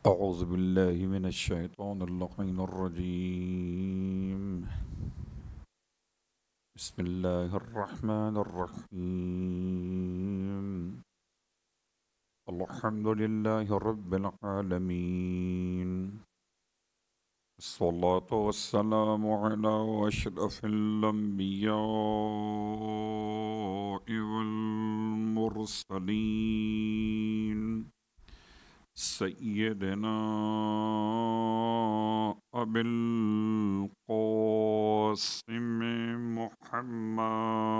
أعوذ بالله من الشيطان اللعين الرجيم. بسم الله الرحمن الرحيم. الحمد لله رب العالمين، الصلاة والسلام على أشرف الأنبياء والمرسلين سيدنا أبي القاسم محمد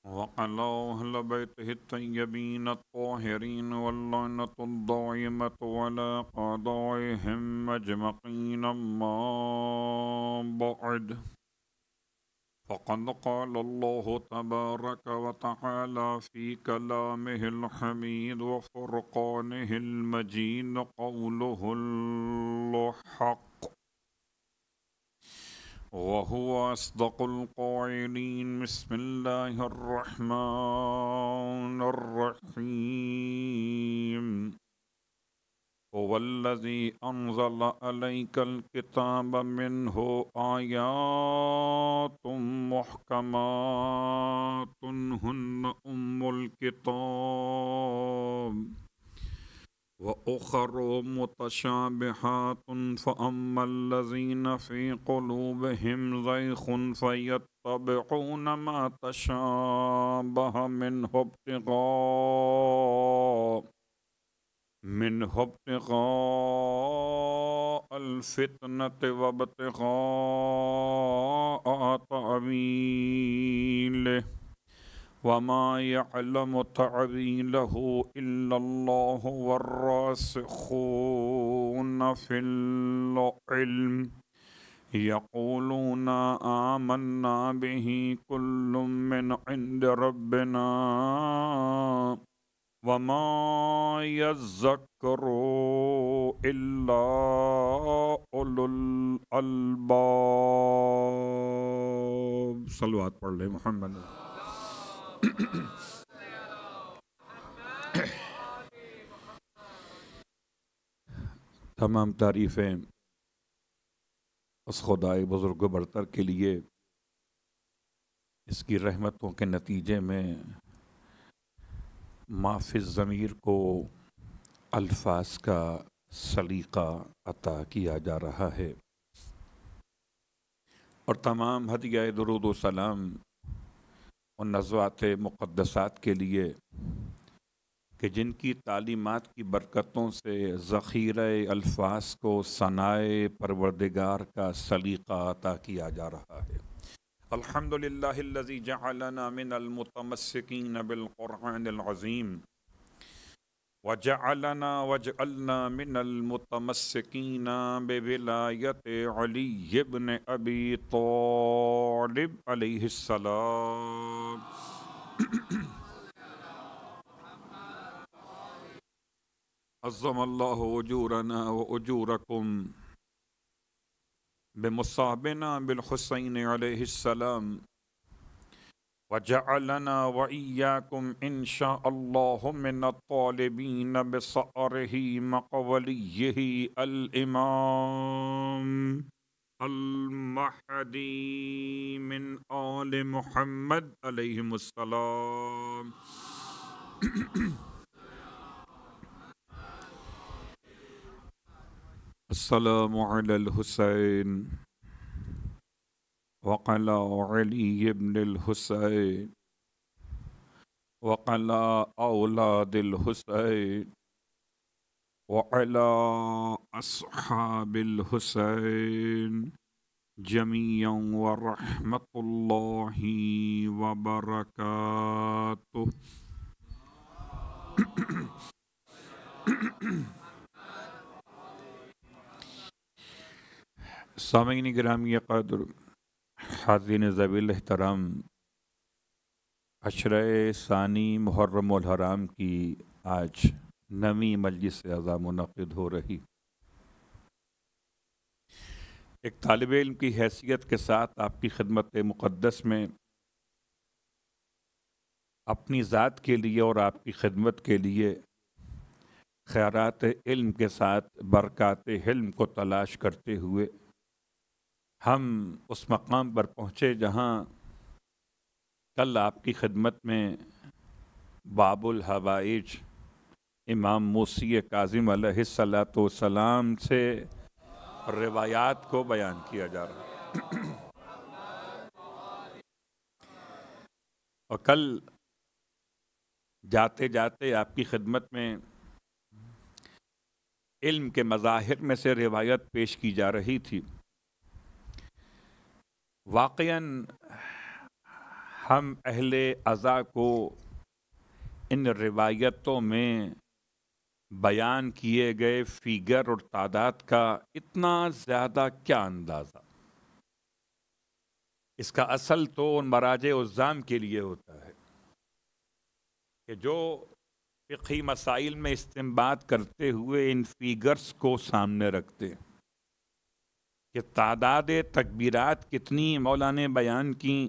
وعلى أهل بيته الطيبين الطاهرين واللعنة الدائمة على قضائهم أجمعين. أما بعد، فقد قال الله تبارك وتعالى في كلامه الحميد وفرقانه المجيد قوله الحق وهو أصدق القائلين. بسم الله الرحمن الرحيم. هو الذي أنزل عليك الكتاب منه آيات محكمات هن أم الكتاب وأخر متشابهات فأما الذين في قلوبهم زيغ فيتبعون ما تشابه منه ابتغاء الفتنة وابتغاء تأويله وما يعلم تأويله إلا الله والراسخون في العلم يقولون آمنا به كل من عند ربنا وما يذكر إلا أولو الألباب. صلوات پڑھ لیں محمد. تمام تعریفیں اس خدائے بزرگ و برتر کے لیے، اس کی رحمتوں کے نتیجے میں معافی ضمیر کو الفاظ کا سلیقہ عطا کیا جا رہا ہے، اور تمام ہدیہ درود و سلام ان نزوات مقدسات کے لیے کہ جن کی تعلیمات کی برکتوں سے ذخیرہ الفاظ کو ثنائے پروردگار کا سلیقہ عطا کیا جا رہا ہے. الحمدللہ الذی جعلنا من المتمسکین بالقرآن العظیم وجعلنا من المتمسکین بولایت علی بن ابی طالب علیہ السلام. عظم اللہ اجورنا و اجورکم بمصابنا بالحسین علیہ السلام وجعلنا وإياكم إن شاء الله من الطالبين بصأره مقوليه الإمام المهدي من آل محمد عليهم السلام. السلام على الحسين وعلى علي بن الحسين وعلى أولاد الحسين وعلى أصحاب الحسين جميعا ورحمة الله وبركاته. سامعین گرامی قدر، حاضرین ذویل احترام، عشرہ ثانی محرم الحرام کی آج 9ویں مجلس عزا منعقد ہو رہی. ایک طالب علم کی حیثیت کے ساتھ آپ کی خدمت مقدس میں اپنی ذات کے لیے اور آپ کی خدمت کے لیے خیرات علم کے ساتھ برکات علم کو تلاش کرتے ہوئے ہم اس مقام پر پہنچے جہاں کل آپ کی خدمت میں باب الحوائج امام موسی کاظم علیہ الصلاۃ والسلام سے روایات کو بیان کیا جا رہا ہے اور کل جاتے جاتے آپ کی خدمت میں علم کے مظاہر میں سے روایت پیش کی جا رہی تھی. واقعاً ہم اہل ازا کو ان روایتوں میں بیان کیے گئے فیگر اور تعداد کا اتنا زیادہ کیا اندازہ. اس کا اصل تو ان مراجع الزام کے لیے ہوتا ہے کہ جو فقہی مسائل میں استنباط کرتے ہوئے ان فیگرز کو سامنے رکھتے کہ تعداد تکبیرات کتنی مولا نے بیان کی،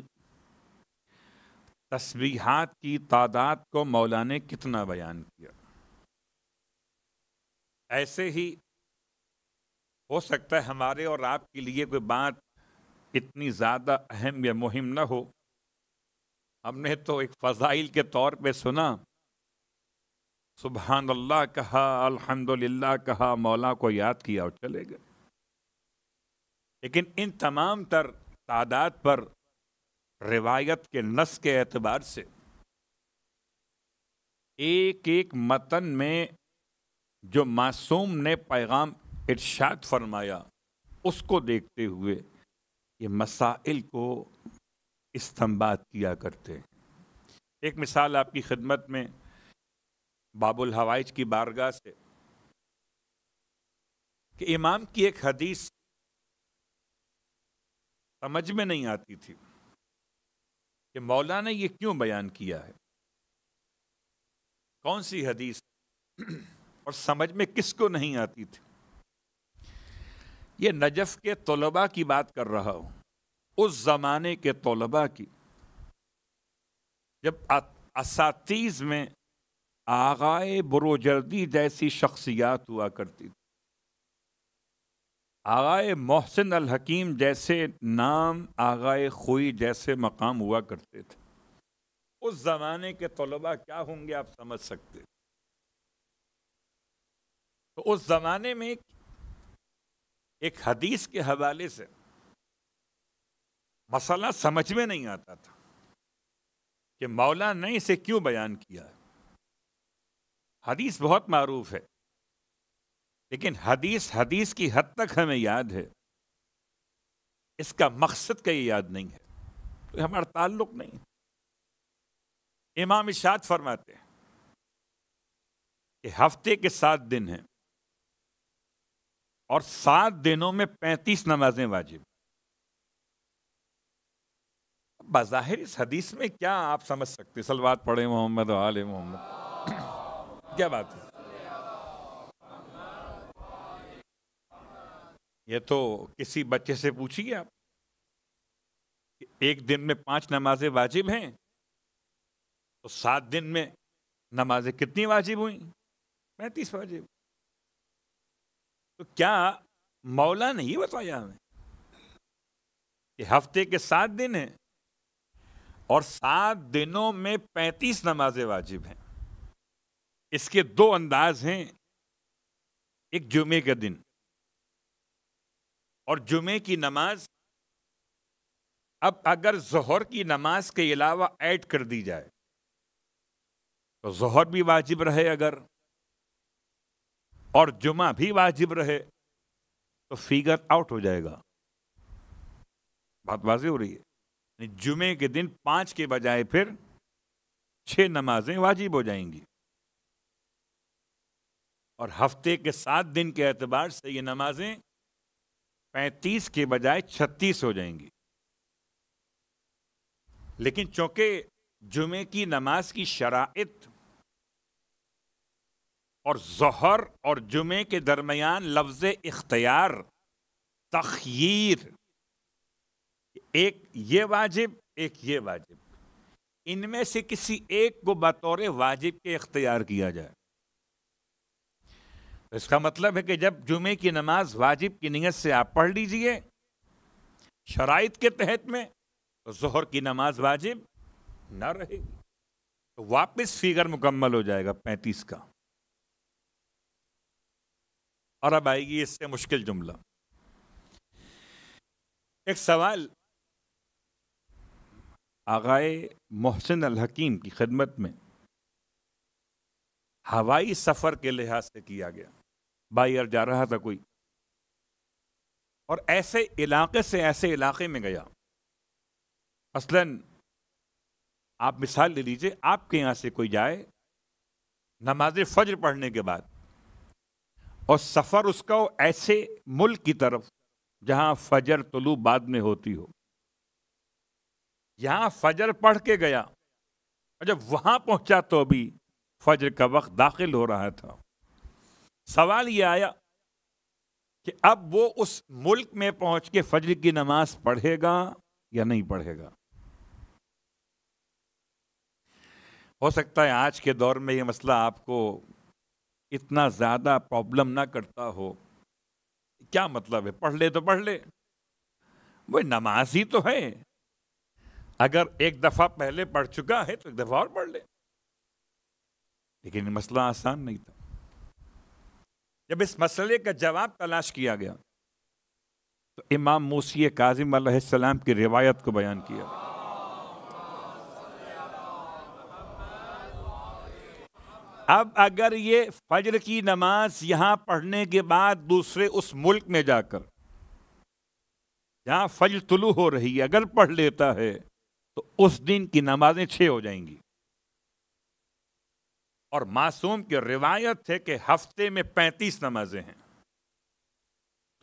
تسبیحات کی تعداد کو مولا نے کتنا بیان کیا. ایسے ہی ہو سکتا ہے ہمارے اور آپ کے لیے کوئی بات اتنی زیادہ اہم یا مہم نہ ہو. ہم نے تو ایک فضائل کے طور پہ سنا، سبحان اللہ کہا، الحمدللہ کہا، مولا کو یاد کیا اور چلے گئے. لیکن ان تمام تر تعداد پر روایت کے نص کے اعتبار سے ایک ایک متن میں جو معصوم نے پیغام ارشاد فرمایا اس کو دیکھتے ہوئے یہ مسائل کو استنباط کیا کرتے ہیں. ایک مثال آپ کی خدمت میں باب الحوائج کی بارگاہ سے کہ امام کی ایک حدیث سمجھ میں نہیں آتی تھی کہ مولا نے یہ کیوں بیان کیا ہے، کون سی حدیث اور سمجھ میں کس کو نہیں آتی تھی. یہ نجف کے طلباء کی بات کر رہا ہوں، اس زمانے کے طلباء کی، جب اساتذ میں آغائے بروجردی جیسی شخصیات ہوا کرتی تھی، آغائے محسن الحکیم جیسے نام، آغائے خوئی جیسے مقام ہوا کرتے تھے. اس زمانے کے طلباء کیا ہوں گے آپ سمجھ سکتے. تو اس زمانے میں ایک حدیث کے حوالے سے مسئلہ سمجھ میں نہیں آتا تھا کہ مولا نے اسے کیوں بیان کیا ہے. حدیث بہت معروف ہے لیکن حدیث کی حد تک ہمیں یاد ہے، اس کا مقصد کا یہ یاد نہیں ہے، تو ہمارا تعلق نہیں. امام ارشاد فرماتے ہیں کہ ہفتے کے 7 دن ہیں اور 7 دنوں میں 35 نمازیں واجب. بظاہر اس حدیث میں کیا آپ سمجھ سکتے، صلوات پڑھیں محمد و آل محمد، کیا بات ہے. یہ تو کسی بچے سے پوچھیے آپ کہ ایک دن میں 5 نمازیں واجب ہیں تو 7 دن میں نمازیں کتنی واجب ہوئیں؟ 35 واجب. تو کیا مولا نے یہ بتایا ہمیں کہ ہفتے کے 7 دن ہیں اور 7 دنوں میں 35 نمازیں واجب ہیں؟ اس کے 2 انداز ہیں. ایک جمعے کا دن، اور جمعے کی نماز اب اگر ظہر کی نماز کے علاوہ ایڈ کر دی جائے تو ظہر بھی واجب رہے اگر، اور جمعہ بھی واجب رہے تو فیگر آؤٹ ہو جائے گا. بات واضح ہو رہی ہے. جمعے کے دن 5 کے بجائے پھر 6 نمازیں واجب ہو جائیں گی، اور ہفتے کے 7 دن کے اعتبار سے یہ نمازیں 35 کے بجائے 36 ہو جائیں گی. لیکن چونکہ جمعے کی نماز کی شرائط اور ظہر اور جمعے کے درمیان لفظ اختیار، تخییر، ایک یہ واجب ایک یہ واجب، ان میں سے کسی ایک کو بطور واجب کے اختیار کیا جائے. اس کا مطلب ہے کہ جب جمعے کی نماز واجب کی نیت سے آپ پڑھ لیجئے شرائط کے تحت میں، تو ظہر کی نماز واجب نہ رہے گی، تو واپس فیگر مکمل ہو جائے گا 35 کا. اور اب آئے گی اس سے مشکل جملہ. ایک سوال آغائے محسن الحکیم کی خدمت میں ہوائی سفر کے لحاظ سے کیا گیا. بائی ایئر جا رہا تھا کوئی، اور ایسے علاقے سے ایسے علاقے میں گیا. مثلاً آپ مثال لے لیجئے، آپ کے یہاں سے کوئی جائے نماز فجر پڑھنے کے بعد، اور سفر اس کا ایسے ملک کی طرف جہاں فجر طلوع بعد میں ہوتی ہو. یہاں فجر پڑھ کے گیا، اور جب وہاں پہنچا تو ابھی فجر کا وقت داخل ہو رہا تھا. سوال یہ آیا کہ اب وہ اس ملک میں پہنچ کے فجر کی نماز پڑھے گا یا نہیں پڑھے گا. ہو سکتا ہے آج کے دور میں یہ مسئلہ آپ کو اتنا زیادہ پرابلم نہ کرتا ہو. کیا مطلب ہے، پڑھ لے تو پڑھ لے، وہ نماز ہی تو ہے. اگر ایک دفعہ پہلے پڑھ چکا ہے تو ایک دفعہ اور پڑھ لے. لیکن یہ مسئلہ آسان نہیں تھا. جب اس مسئلے کا جواب تلاش کیا گیا تو امام موسی کاظم علیہ السلام کی روایت کو بیان کیا. اب اگر یہ فجر کی نماز یہاں پڑھنے کے بعد دوسرے اس ملک میں جا کر جہاں فجر طلوع ہو رہی ہے اگر پڑھ لیتا ہے تو اس دن کی نمازیں 6 ہو جائیں گی. اور معصوم کی روایت ہے کہ ہفتے میں 35 نمازیں ہیں.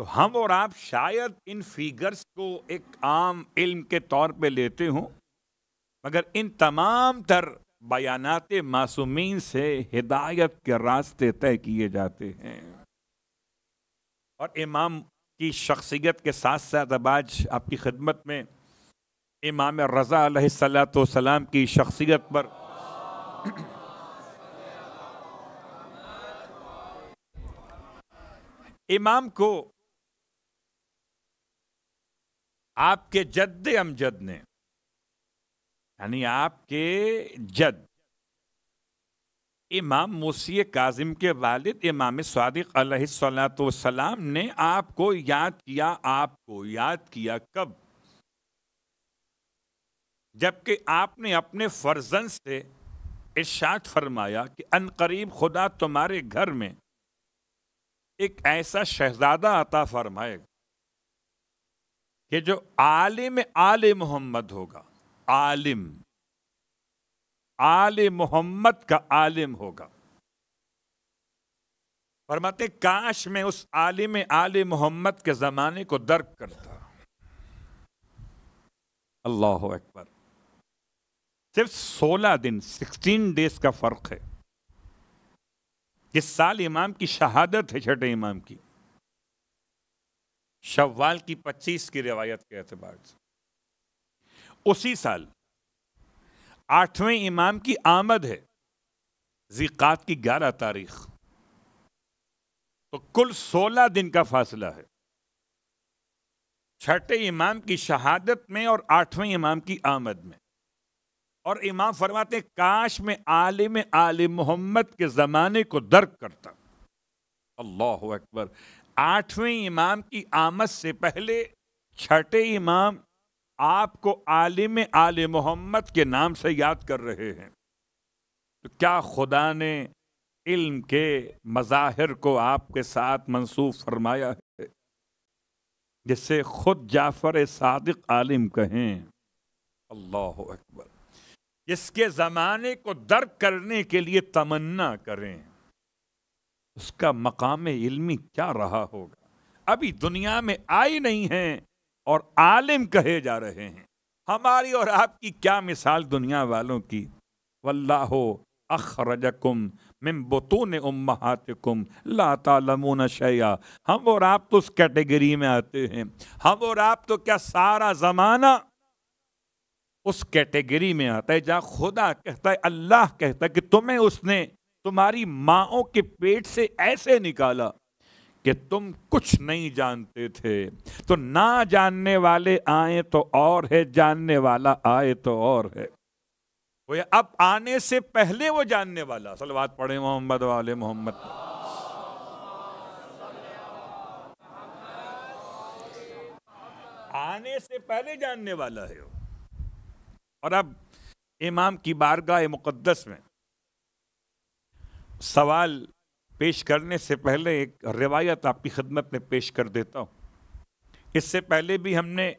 تو ہم اور آپ شاید ان فیگرز کو ایک عام علم کے طور پہ لیتے ہوں، مگر ان تمام تر بیانات معصومین سے ہدایت کے راستے طے کیے جاتے ہیں. اور امام کی شخصیت کے ساتھ ساتھ اب آج آپ کی خدمت میں امام رضا علیہ السلام کی شخصیت پر امام کو آپ کے جد امجد نے، یعنی آپ کے جد امام موسی کاظم کے والد امام صادق علیہ السلام نے آپ کو یاد کیا کب؟ جبکہ آپ نے اپنے فرزند سے ارشاد فرمایا کہ ان قریب خدا تمہارے گھر میں ایک ایسا شہزادہ عطا فرمائے گا کہ جو عالم آل محمد ہوگا. عالم آل محمد کا عالم ہوگا. فرماتے کاش میں اس عالم آل محمد کے زمانے کو درک کرتا. اللہ اکبر. صرف 16 دن 16 ڈیز کا فرق ہے. اس سال امام کی شہادت ہے، چھٹے امام کی، شوال کی 25 کی روایت کے اعتبار سے. اسی سال 8ویں امام کی آمد ہے، ذی-قعدہ کی 11 تاریخ. تو کل 16 دن کا فاصلہ ہے چھٹے امام کی شہادت میں اور 8ویں امام کی آمد میں. اور امام فرماتے کاش میں عالم آل محمد کے زمانے کو درک کرتا. اللہ اکبر. 8ویں امام کی آمد سے پہلے چھٹے امام آپ کو عالم آل محمد کے نام سے یاد کر رہے ہیں. تو کیا خدا نے علم کے مظاہر کو آپ کے ساتھ منسوب فرمایا ہے جس سے خود جعفر صادق عالم کہیں. اللہ اکبر. جس کے زمانے کو درک کرنے کے لیے تمنا کریں، اس کا مقام علمی کیا رہا ہوگا. ابھی دنیا میں آئی نہیں ہیں اور عالم کہے جا رہے ہیں. ہماری اور آپ کی کیا مثال دنیا والوں کی. واللہ اخرجکم من بطون امہاتکم لا تعلمون شیئا. ہم اور آپ تو اس کیٹیگری میں آتے ہیں. ہم اور آپ تو کیا سارا زمانہ اس کیٹیگری میں آتا ہے جہاں خدا کہتا ہے، اللہ کہتا ہے کہ تمہیں اس نے تمہاری ماؤں کے پیٹ سے ایسے نکالا کہ تم کچھ نہیں جانتے تھے، تو نہ جاننے والے آئیں تو اور ہے، جاننے والا آئے تو اور ہے۔ وہ اب آنے سے پہلے وہ جاننے والا، صلوات پڑھیں محمد و آل محمد۔ آنے سے پہلے جاننے والا ہے۔ اور اب امام کی بارگاہ مقدس میں سوال پیش کرنے سے پہلے ایک روایت آپ کی خدمت میں پیش کر دیتا ہوں۔ اس سے پہلے بھی ہم نے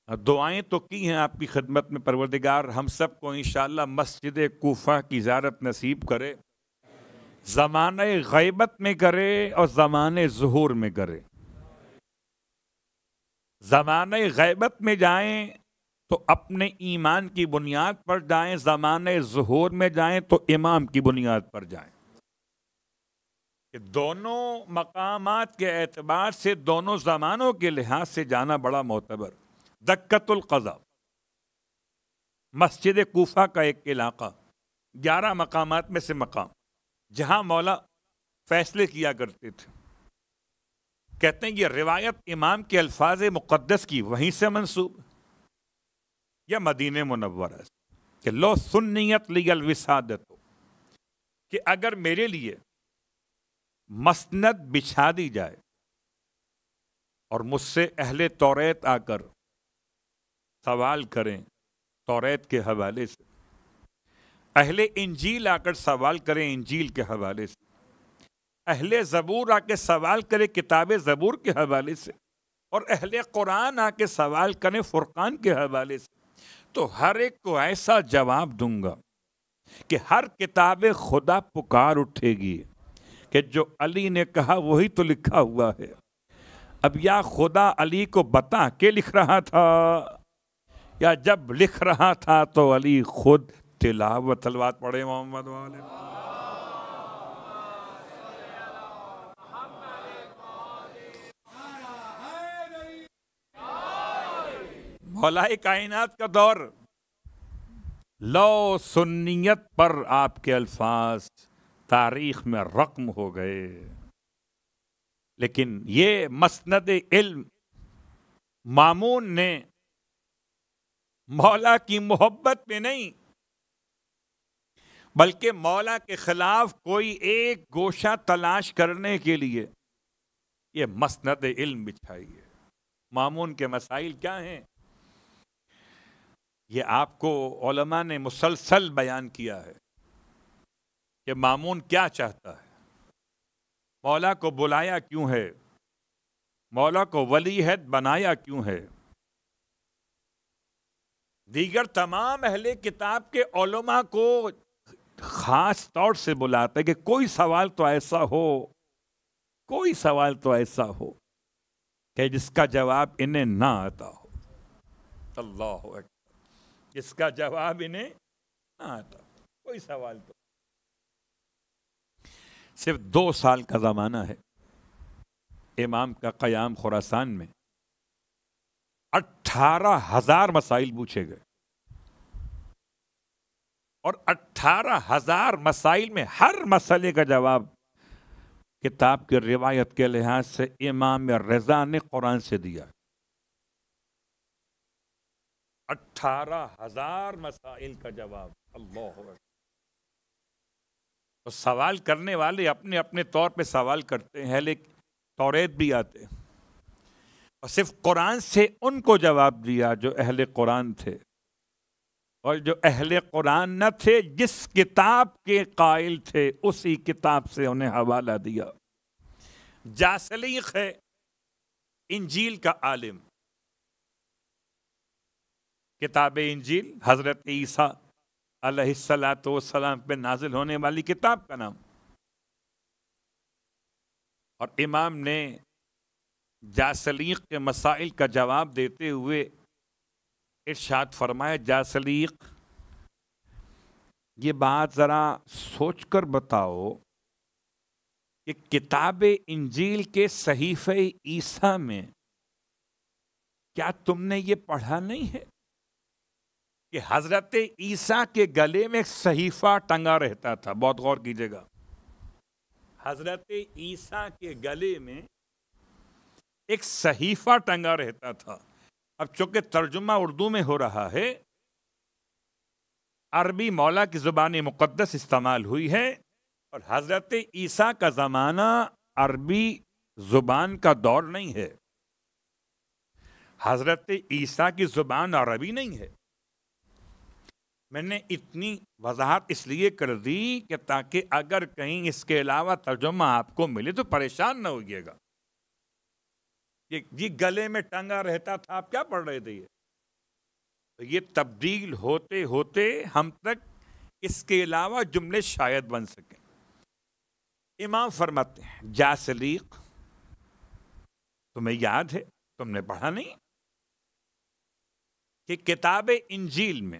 دعائیں تو کی ہیں آپ کی خدمت میں، پروردگار ہم سب کو انشاءاللہ مسجد کوفہ کی زیارت نصیب کرے، زمانہ غیبت میں کرے اور زمانہ ظہور میں کرے۔ زمانہ غیبت میں جائیں تو اپنے ایمان کی بنیاد پر جائیں، زمانہ ظہور میں جائیں تو امام کی بنیاد پر جائیں، کہ دونوں مقامات کے اعتبار سے، دونوں زمانوں کے لحاظ سے جانا بڑا معتبر۔ دکت القضا مسجد کوفہ کا ایک علاقہ، 11 مقامات میں سے مقام جہاں مولا فیصلے کیا کرتے تھے۔ کہتے ہیں یہ روایت امام کے الفاظ مقدس کی وہیں سے منسوب یا مدینہ منورہ سے، کہ لو سنیت لی الوسادت، کہ اگر میرے لیے مسند بچھا دی جائے اور مجھ سے اہل توریت آ کر سوال کریں توریت کے حوالے سے، اہل انجیل آ کر سوال کریں انجیل کے حوالے سے، اہل زبور آ کے سوال کریں کتاب زبور کے حوالے سے، اور اہل قرآن آ کے سوال کریں فرقان کے حوالے سے، تو ہر ایک کو ایسا جواب دوں گا کہ ہر کتاب خدا پکار اٹھے گی کہ جو علی نے کہا وہی تو لکھا ہوا ہے۔ اب یا خدا علی کو بتا کے لکھ رہا تھا، یا جب لکھ رہا تھا تو علی خود تلاوت تلوات پڑھے محمد والے۔ مولا کائنات کا دور، لو سنیت پر آپ کے الفاظ تاریخ میں رقم ہو گئے، لیکن یہ مسند علم مامون نے مولا کی محبت میں نہیں بلکہ مولا کے خلاف کوئی ایک گوشہ تلاش کرنے کے لیے یہ مسند علم بچھائی ہے۔ مامون کے مسائل کیا ہیں یہ آپ کو علماء نے مسلسل بیان کیا ہے کہ مامون کیا چاہتا ہے، مولا کو بلایا کیوں ہے، مولا کو ولی عہد بنایا کیوں ہے۔ دیگر تمام اہل کتاب کے علماء کو خاص طور سے بلاتا ہے کہ کوئی سوال تو ایسا ہو، کوئی سوال تو ایسا ہو کہ جس کا جواب انہیں نہ آتا ہو۔ اللہ اکبر، جس کا جواب انہیں نہ آتا ہو، کوئی سوال تو۔ صرف 2 سال کا زمانہ ہے امام کا قیام خراسان میں، 18,000 مسائل پوچھے گئے، اور 18,000 مسائل میں ہر مسئلے کا جواب کتاب کی روایت کے لحاظ سے امام رضا نے قرآن سے دیا۔ 18,000 مسائل کا جواب، اللہ اکبر۔ تو سوال کرنے والے اپنے اپنے طور پہ سوال کرتے ہیں، لیکن توریت بھی آتے ہیں، اور صرف قرآن سے ان کو جواب دیا جو اہل قرآن تھے، اور جو اہل قرآن نہ تھے جس کتاب کے قائل تھے اسی کتاب سے انہیں حوالہ دیا۔ جاسلیق ہے انجیل کا عالم، کتاب انجیل حضرت عیسیٰ علیہ السلام پہ نازل ہونے والی کتاب کا نام، اور امام نے جاسلیق کے مسائل کا جواب دیتے ہوئے ارشاد فرمایا، جاسلیق یہ بات ذرا سوچ کر بتاؤ کہ کتاب انجیل کے صحیفہ عیسیٰ میں کیا تم نے یہ پڑھا نہیں ہے کہ حضرت عیسیٰ کے گلے میں ایک صحیفہ ٹنگا رہتا تھا. بہت غور کیجیے گا. حضرت عیسیٰ کے گلے میں ایک صحیفہ ٹنگا رہتا تھا. اب چونکہ ترجمہ اردو میں ہو رہا ہے، عربی مولا کی زبان مقدس استعمال ہوئی ہے، اور حضرت عیسیٰ کا زمانہ عربی زبان کا دور نہیں ہے. حضرت عیسیٰ کی زبان عربی نہیں ہے. میں نے اتنی وضاحت اس لیے کر دی کہ تاکہ اگر کہیں اس کے علاوہ ترجمہ آپ کو ملے تو پریشان نہ ہوئیے گا. یہ گلے میں ٹنگا رہتا تھا، آپ کیا پڑھ رہے تھے؟ یہ تبدیل ہوتے ہوتے ہم تک اس کے علاوہ جملے شاید بن سکیں. امام فرماتے ہیں جاسلیق، تمہیں یاد ہے، تم نے پڑھا نہیں کہ کتاب انجیل میں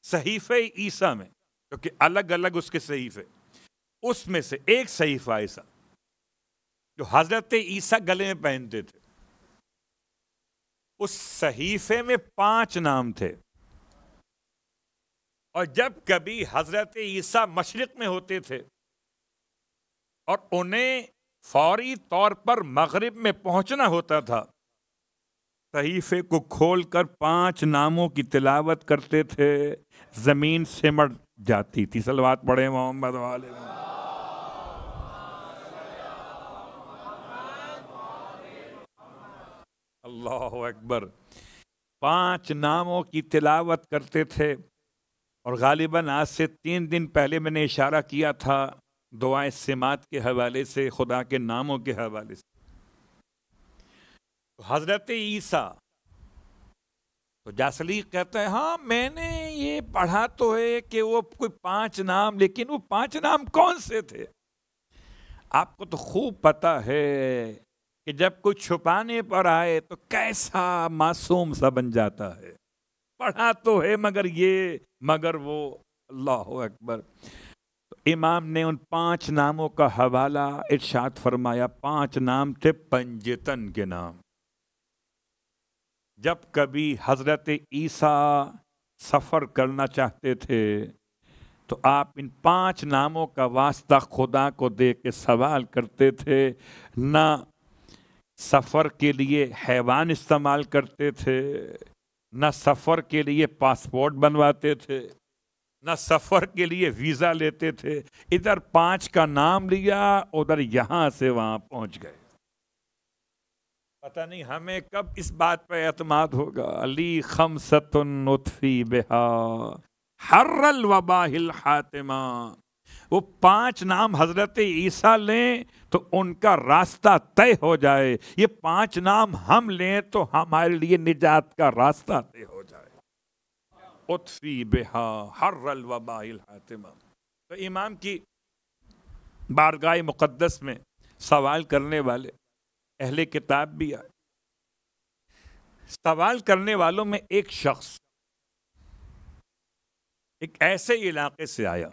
صحیفہ عیسیٰ میں، کیونکہ الگ الگ اس کے صحیفے، اس میں سے ایک صحیفہ ایسا جو حضرت عیسیٰ گلے میں پہنتے تھے، اس صحیفے میں 5 نام تھے. اور جب کبھی حضرت عیسیٰ مشرق میں ہوتے تھے اور انہیں فوری طور پر مغرب میں پہنچنا ہوتا تھا، صحیفے کو کھول کر 5 ناموں کی تلاوت کرتے تھے، زمین سمٹ جاتی تھی. صلوات پڑھیں محمد والے. اللہ اکبر. 5 ناموں کی تلاوت کرتے تھے. اور غالباً آج سے 3 دن پہلے میں نے اشارہ کیا تھا دعائے سمات کے حوالے سے، خدا کے ناموں کے حوالے سے. حضرت عیسیٰ تو جاسلیق کہتا ہے ہاں میں نے یہ پڑھا تو ہے کہ وہ کوئی 5 نام، لیکن وہ 5 نام کون سے تھے؟ آپ کو تو خوب پتا ہے کہ جب کوئی چھپانے پر آئے تو کیسا معصوم سا بن جاتا ہے. پڑھا تو ہے مگر وہ. اللہ اکبر. تو امام نے ان 5 ناموں کا حوالہ ارشاد فرمایا. 5 نام تھے پنجتن کے نام. جب کبھی حضرت عیسیٰ سفر کرنا چاہتے تھے تو آپ ان 5 ناموں کا واسطہ خدا کو دے کے سوال کرتے تھے. نہ سفر کے لیے حیوان استعمال کرتے تھے، نہ سفر کے لیے پاسپورٹ بنواتے تھے، نہ سفر کے لیے ویزا لیتے تھے. ادھر 5 کا نام لیا، ادھر یہاں سے وہاں پہنچ گئے. پتہ نہیں ہمیں کب اس بات پہ اعتماد ہوگا. علی خمسۃ نطفی بہا حر الوباہ الحاتمہ. وہ 5 نام حضرت عیسیٰ لیں تو ان کا راستہ طے ہو جائے. یہ 5 نام ہم لیں تو ہمارے لیے نجات کا راستہ طے ہو جائے. اطفی بہا حر الوباہ الحاتمہ. تو امام کی بارگاہ مقدس میں سوال کرنے والے اہل کتاب بھی آئے. سوال کرنے والوں میں ایک شخص ایک ایسے علاقے سے آیا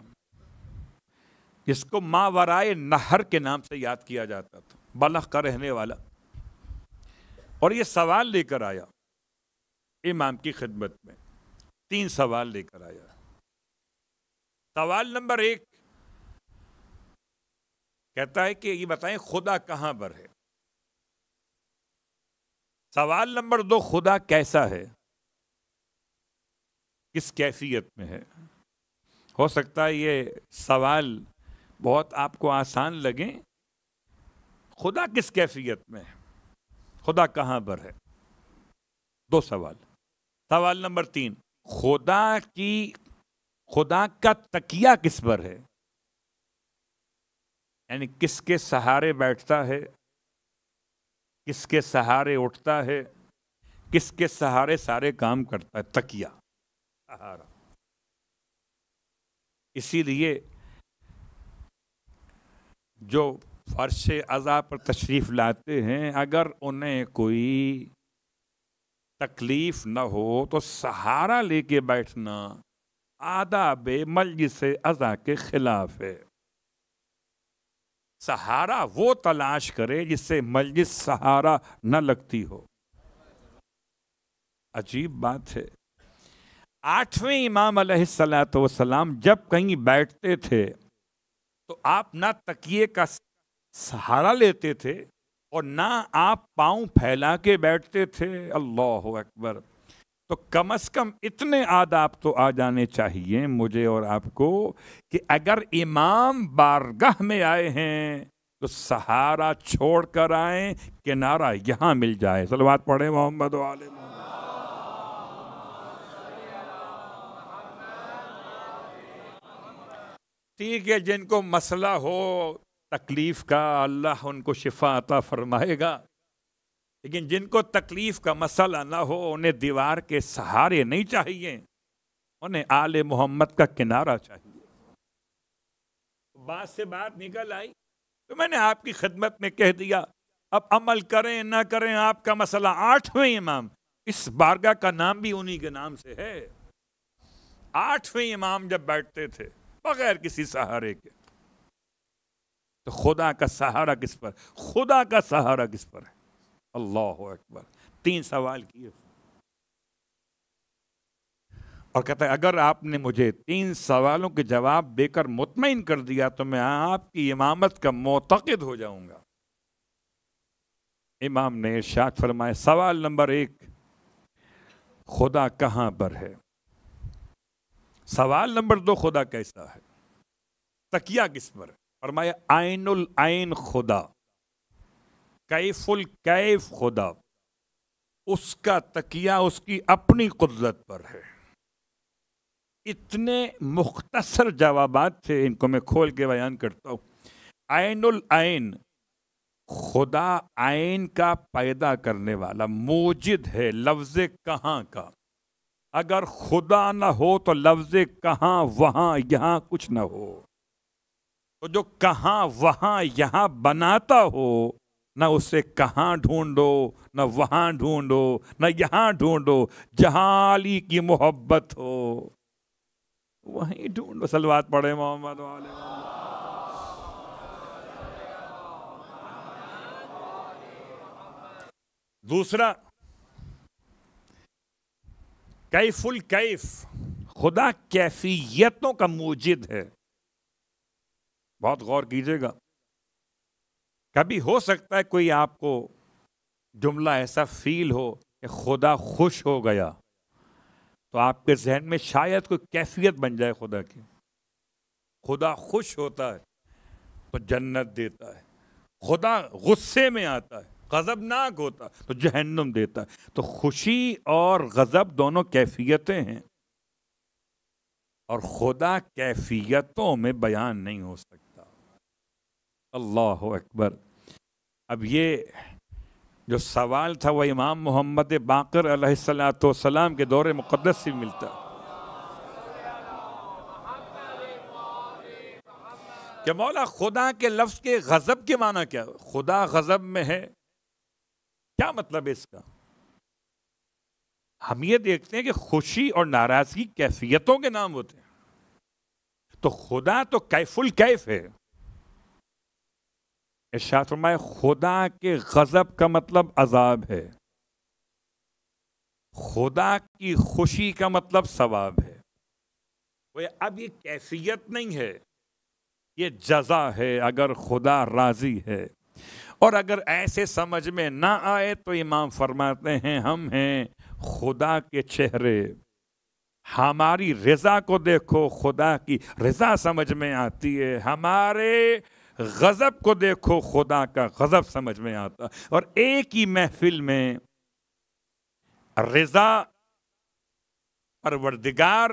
جس کو ماورائے نہر کے نام سے یاد کیا جاتا تھا، بلخ کا رہنے والا. اور یہ سوال لے کر آیا امام کی خدمت میں. 3 سوال لے کر آیا. سوال نمبر 1 کہتا ہے کہ یہ بتائیں خدا کہاں پر ہے. سوال نمبر 2 خدا کیسا ہے، کس کیفیت میں ہے. ہو سکتا ہے یہ سوال بہت آپ کو آسان لگیں. خدا کس کیفیت میں ہے، خدا کہاں پر ہے. 2 سوال. سوال نمبر 3 خدا کا تکیہ کس پر ہے، یعنی کس کے سہارے بیٹھتا ہے، کس کے سہارے اٹھتا ہے، کس کے سہارے سارے کام کرتا ہے. تکیہ، سہارا. اسی لیے جو فرش عزا پر تشریف لاتے ہیں اگر انہیں کوئی تکلیف نہ ہو تو سہارا لے کے بیٹھنا آداب مجلس عزا کے خلاف ہے. سہارا وہ تلاش کرے جس سے مجلس سہارا نہ لگتی ہو. عجیب بات ہے. 8ویں امام علیہ الصلوۃ والسلام جب کہیں بیٹھتے تھے تو آپ نہ تکیے کا سہارا لیتے تھے اور نہ آپ پاؤں پھیلا کے بیٹھتے تھے. اللہ اکبر. تو کم از کم اتنے آداب تو آ جانے چاہیے مجھے اور آپ کو کہ اگر امام بارگاہ میں آئے ہیں تو سہارا چھوڑ کر آئیں, کنارہ یہاں مل جائے. صلوات پڑھیں محمد و آل محمد. ٹھیک ہے, جن کو مسئلہ ہو تکلیف کا اللہ ان کو شفا عطا فرمائے گا, لیکن جن کو تکلیف کا مسئلہ نہ ہو انہیں دیوار کے سہارے نہیں چاہیے, انہیں آل محمد کا کنارہ چاہیے. بات سے بات نکل آئی تو میں نے آپ کی خدمت میں کہہ دیا. اب عمل کریں نہ کریں آپ کا مسئلہ. 8ویں امام, اس بارگاہ کا نام بھی انہی کے نام سے ہے. 8ویں امام جب بیٹھتے تھے بغیر کسی سہارے کے, تو خدا کا سہارا کس پر, خدا کا سہارا کس پر ہے؟ اللہ اکبر. 3 سوال کیے اور کہتا ہے اگر آپ نے مجھے 3 سوالوں کے جواب دے کر مطمئن کر دیا تو میں آپ کی امامت کا معتقد ہو جاؤں گا. امام نے ارشاد فرمایا, سوال نمبر 1, خدا کہاں پر ہے؟ سوال نمبر 2, خدا کیسا ہے؟ تکیہ کس پر ہے؟ فرمایا عین العین خدا, کیف الکیف خدا. اس کا تکیہ اس کی اپنی قدرت پر ہے. اتنے مختصر جوابات تھے, ان کو میں کھول کے بیان کرتا ہوں. عین العین, خدا عین کا پیدا کرنے والا موجد ہے. لفظ کہاں کا, اگر خدا نہ ہو تو لفظ کہاں وہاں یہاں کچھ نہ ہو. تو جو کہاں وہاں یہاں بناتا ہو, نہ اسے کہاں ڈھونڈو نہ وہاں ڈھونڈو نہ یہاں ڈھونڈو, جہاں علی کی محبت ہو وہیں ڈھونڈو. صلوات پڑھے محمد والے. دوسرا, کیف الکیف, خدا کیفیتوں کا موجد ہے. بہت غور کیجئے گا. کبھی ہو سکتا ہے کوئی آپ کو جملہ ایسا فیل ہو کہ خدا خوش ہو گیا, تو آپ کے ذہن میں شاید کوئی کیفیت بن جائے خدا کی. خدا خوش ہوتا ہے تو جنت دیتا ہے, خدا غصے میں آتا ہے غضبناک ہوتا ہے تو جہنم دیتا ہے. تو خوشی اور غضب دونوں کیفیتیں ہیں, اور خدا کیفیتوں میں بیان نہیں ہو سکتا. اللہ اکبر. اب یہ جو سوال تھا وہ امام محمد باقر علیہ الصلوۃ والسلام کے دور مقدس سے ملتا کہ مولا خدا کے لفظ کے غضب کے معنی کیا, خدا غضب میں ہے, کیا مطلب ہے اس کا؟ ہم یہ دیکھتے ہیں کہ خوشی اور ناراضگی کیفیتوں کے نام ہوتے ہیں. تو خدا تو کیف الکیف ہے. ارشاد فرمائے خدا کے غضب کا مطلب عذاب ہے, خدا کی خوشی کا مطلب ثواب ہے. اب یہ کیفیت نہیں ہے, یہ جزا ہے اگر خدا راضی ہے. اور اگر ایسے سمجھ میں نہ آئے تو امام فرماتے ہیں ہم ہیں خدا کے چہرے, ہماری رضا کو دیکھو خدا کی رضا سمجھ میں آتی ہے, ہمارے غضب کو دیکھو خدا کا غضب سمجھ میں آتا. اور ایک ہی محفل میں رضا پروردگار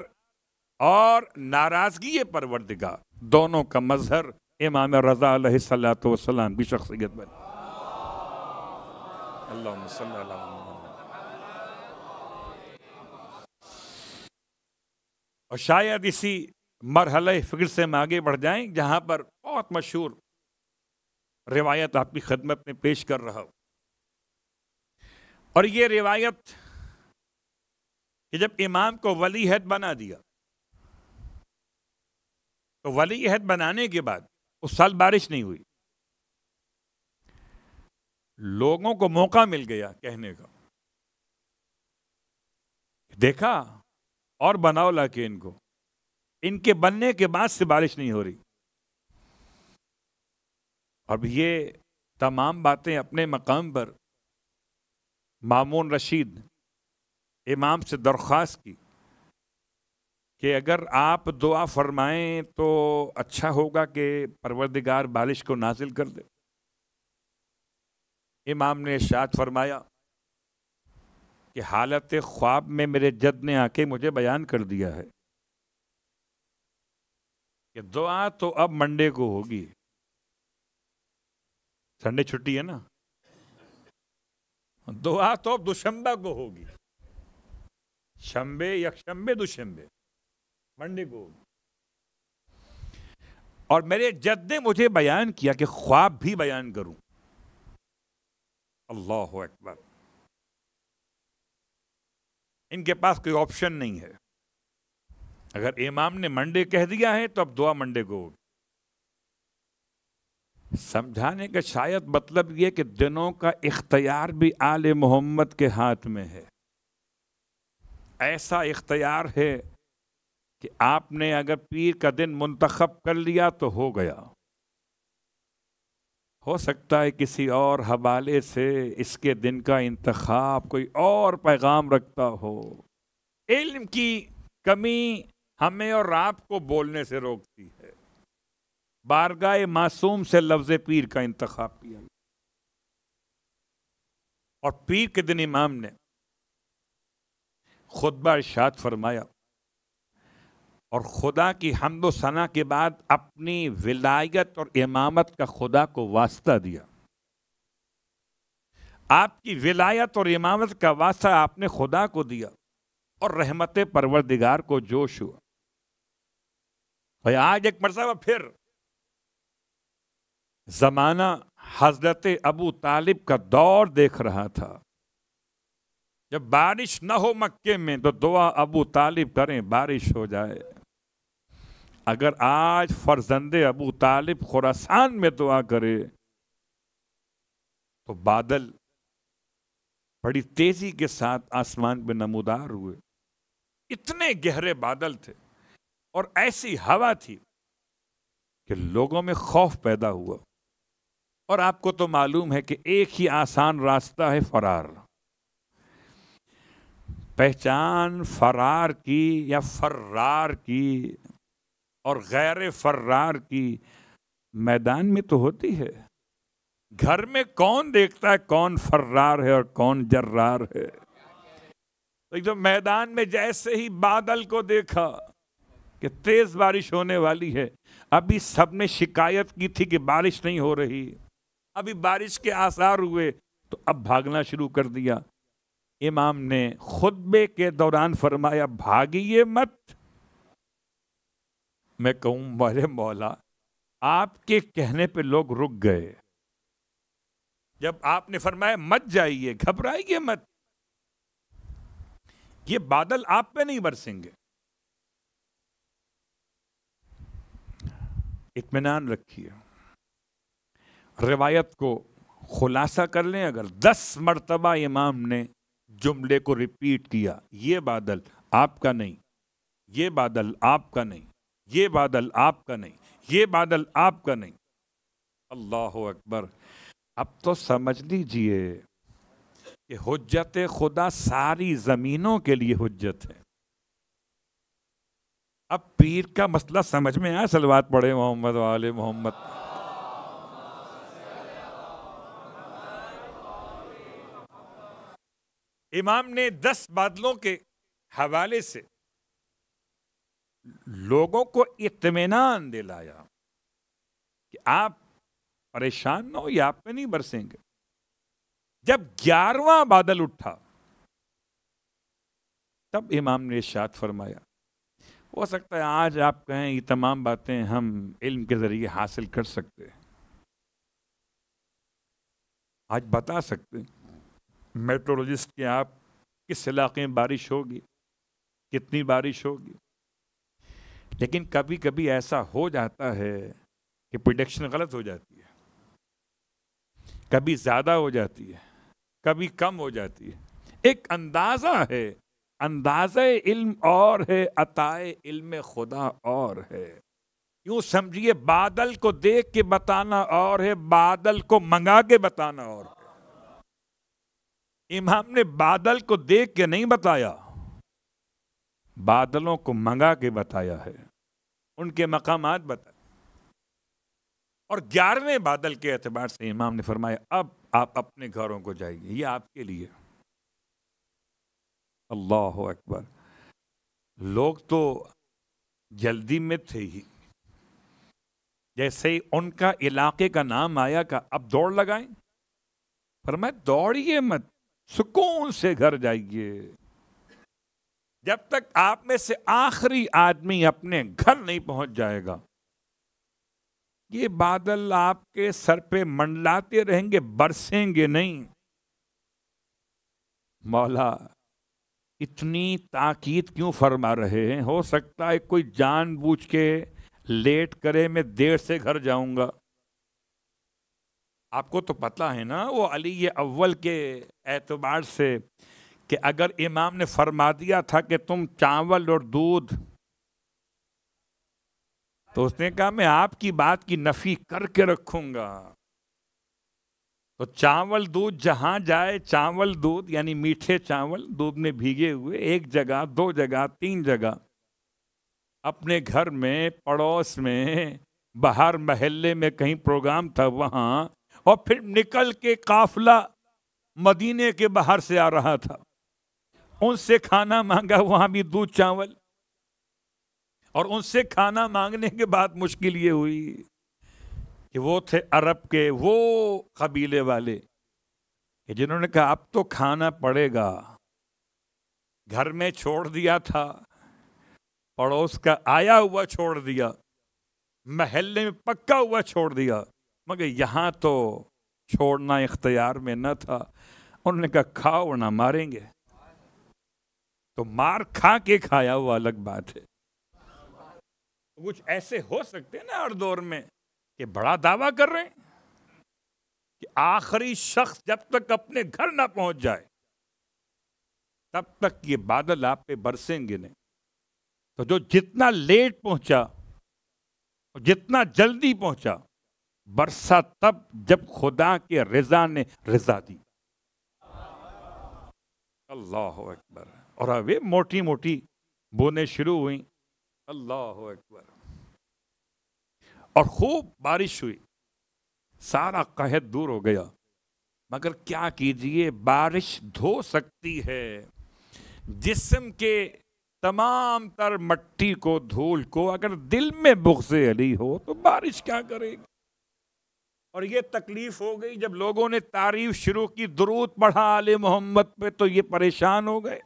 اور ناراضگی پروردگار دونوں کا مظہر امام رضا علیہ الصلوۃ والسلام کی شخصیت بنی. اللہم صلی اللہ علیہ وسلم. اور شاید اسی مرحلہ فکر سے ہم آگے بڑھ جائیں جہاں پر بہت مشہور روایت آپ کی خدمت میں پیش کر رہا ہوں. اور یہ روایت کہ جب امام کو ولی عہد بنا دیا تو ولی عہد بنانے کے بعد اس سال بارش نہیں ہوئی. لوگوں کو موقع مل گیا کہنے کا, دیکھا اور بناؤ، لاکہ ان کے بننے کے بعد سے بارش نہیں ہو رہی. اب یہ تمام باتیں اپنے مقام پر مامون رشید امام سے درخواست کی کہ اگر آپ دعا فرمائیں تو اچھا ہوگا کہ پروردگار بارش کو نازل کر دے. امام نے ارشاد فرمایا کہ حالت خواب میں میرے جد نے آ کے مجھے بیان کر دیا ہے کہ دعا تو اب منڈے کو ہوگی. سنڈے چھٹی ہے نا، دعا تو اب دوشنبہ کو ہوگی. شنبے، یکشنبے، دوشنبے، منڈے کو ہوگی. اور میرے جد نے مجھے بیان کیا کہ خواب بھی بیان کروں. اللہ اکبر. ان کے پاس کوئی آپشن نہیں ہے. اگر امام نے منڈے کہہ دیا ہے تو اب دعا منڈے کو ہوگی. سمجھانے کا شاید مطلب یہ کہ دنوں کا اختیار بھی آل محمد کے ہاتھ میں ہے. ایسا اختیار ہے کہ آپ نے اگر پیر کا دن منتخب کر لیا تو ہو گیا. ہو سکتا ہے کسی اور حوالے سے اس کے دن کا انتخاب کوئی اور پیغام رکھتا ہو. علم کی کمی ہمیں اور آپ کو بولنے سے روکتی ہے. بارگاہ معصوم سے لفظ پیر کا انتخاب کیا اور پیر کے دن امام نے خطبہ ارشاد فرمایا اور خدا کی حمد و ثنا کے بعد اپنی ولایت اور امامت کا خدا کو واسطہ دیا. آپ کی ولایت اور امامت کا واسطہ آپ نے خدا کو دیا اور رحمت پروردگار کو جوش ہوا. آج ایک مرتبہ پھر زمانہ حضرت ابو طالب کا دور دیکھ رہا تھا. جب بارش نہ ہو مکے میں تو دعا ابو طالب کریں بارش ہو جائے. اگر آج فرزند ابو طالب خراسان میں دعا کرے تو بادل بڑی تیزی کے ساتھ آسمان پہ نمودار ہوئے. اتنے گہرے بادل تھے اور ایسی ہوا تھی کہ لوگوں میں خوف پیدا ہوا. اور آپ کو تو معلوم ہے کہ ایک ہی آسان راستہ ہے فرار. پہچان فرار کی یا فرار کی اور غیر فرار کی میدان میں تو ہوتی ہے. گھر میں کون دیکھتا ہے کون فرار ہے اور کون جرار ہے؟ تو میدان میں جیسے ہی بادل کو دیکھا کہ تیز بارش ہونے والی ہے، ابھی سب نے شکایت کی تھی کہ بارش نہیں ہو رہی، ابھی بارش کے آثار ہوئے تو اب بھاگنا شروع کر دیا. امام نے خطبے کے دوران فرمایا بھاگیے مت. میں کہوں میرے مولا، آپ کے کہنے پہ لوگ رک گئے. جب آپ نے فرمایا مت جائیے، گھبرائیے مت، یہ بادل آپ پہ نہیں برسیں گے. اطمینان رکھیے. روایت کو خلاصہ کر لیں، اگر 10 مرتبہ امام نے جملے کو ریپیٹ کیا، یہ بادل آپ کا نہیں، یہ بادل آپ کا نہیں، یہ بادل آپ کا نہیں، یہ بادل آپ کا نہیں. اللہ اکبر. اب تو سمجھ لیجئے کہ حجت خدا ساری زمینوں کے لیے حجت ہے. اب پیر کا مسئلہ سمجھ میں آیا؟ صلوات پڑھے محمد و آل محمد. امام نے 10 بادلوں کے حوالے سے لوگوں کو اطمینان دلایا کہ آپ پریشان نہ ہو، یہ آپ پہ نہیں برسیں گے. جب 11واں بادل اٹھا تب امام نے ارشاد فرمایا، ہو سکتا ہے آج آپ کہیں یہ تمام باتیں ہم علم کے ذریعے حاصل کر سکتے ہیں، آج بتا سکتے ہیں میٹرولوجسٹ کے آپ کس علاقے میں بارش ہوگی، کتنی بارش ہوگی. لیکن کبھی کبھی ایسا ہو جاتا ہے کہ پریڈکشن غلط ہو جاتی ہے، کبھی زیادہ ہو جاتی ہے، کبھی کم ہو جاتی ہے. ایک اندازہ ہے اندازہ علم اور ہے، عطائے علم خدا اور ہے۔ یوں سمجھیے بادل کو دیکھ کے بتانا اور ہے، بادل کو منگا کے بتانا اور ہے۔ امام نے بادل کو دیکھ کے نہیں بتایا، بادلوں کو منگا کے بتایا ہے، ان کے مقامات بتائے۔ اور 11ویں بادل کے اعتبار سے امام نے فرمایا اب آپ اپنے گھروں کو جائیے، یہ آپ کے لیے۔ اللہ اکبر۔ لوگ تو جلدی میں تھے ہی، جیسے ہی ان کا علاقے کا نام آیا کہ اب دوڑ لگائیں، فرمایا دوڑیے مت، سکون سے گھر جائیے، جب تک آپ میں سے آخری آدمی اپنے گھر نہیں پہنچ جائے گا یہ بادل آپ کے سر پہ منڈلاتے رہیں گے، برسیں گے نہیں۔ مولا اتنی تاکید کیوں فرما رہے ہیں؟ ہو سکتا ہے کوئی جان بوجھ کے لیٹ کرے، میں دیر سے گھر جاؤں گا۔ آپ کو تو پتہ ہے نا وہ علی اول کے اعتبار سے کہ اگر امام نے فرما دیا تھا کہ تم چاول اور دودھ، تو اس نے کہا میں آپ کی بات کی نفی کر کے رکھوں گا۔ تو چاول دودھ جہاں جائے، چاول دودھ یعنی میٹھے چاول دودھ میں بھیگے ہوئے، ایک جگہ، دو جگہ، تین جگہ، اپنے گھر میں، پڑوس میں، باہر محلے میں کہیں پروگرام تھا وہاں، اور پھر نکل کے قافلہ مدینے کے باہر سے آ رہا تھا، ان سے کھانا مانگا، وہاں بھی دودھ چاول، اور ان سے کھانا مانگنے کے بعد مشکل یہ ہوئی کہ وہ تھے عرب کے وہ قبیلے والے کہ جنہوں نے کہا اب تو کھانا پڑے گا۔ گھر میں چھوڑ دیا تھا، پڑوس کا آیا ہوا چھوڑ دیا، محلے میں پکا ہوا چھوڑ دیا، مگر یہاں تو چھوڑنا اختیار میں نہ تھا۔ انہوں نے کہا کھاؤ نہ ماریں گے۔ تو مار کھا کے کھایا وہ الگ بات ہے۔ کچھ ایسے ہو سکتے ہیں نا ہر دور میں کہ بڑا دعویٰ کر رہے ہیں کہ آخری شخص جب تک اپنے گھر نہ پہنچ جائے تب تک یہ بادل آپ پہ برسیں گے نہیں۔ تو جو جتنا لیٹ پہنچا اور جتنا جلدی پہنچا، برسا تب جب خدا کے رضا نے رضا دی۔ اللہ اکبر۔ اور اب یہ موٹی موٹی بوندیں شروع ہوئیں، اللہ اکبر، اور خوب بارش ہوئی، سارا قحط دور ہو گیا۔ مگر کیا کیجئے، بارش دھو سکتی ہے جسم کے تمام تر مٹی کو، دھول کو، اگر دل میں بغض علی ہو تو بارش کیا کرے گی؟ اور یہ تکلیف ہو گئی جب لوگوں نے تعریف شروع کی، درود پڑھا آل محمد پہ، تو یہ پریشان ہو گئے۔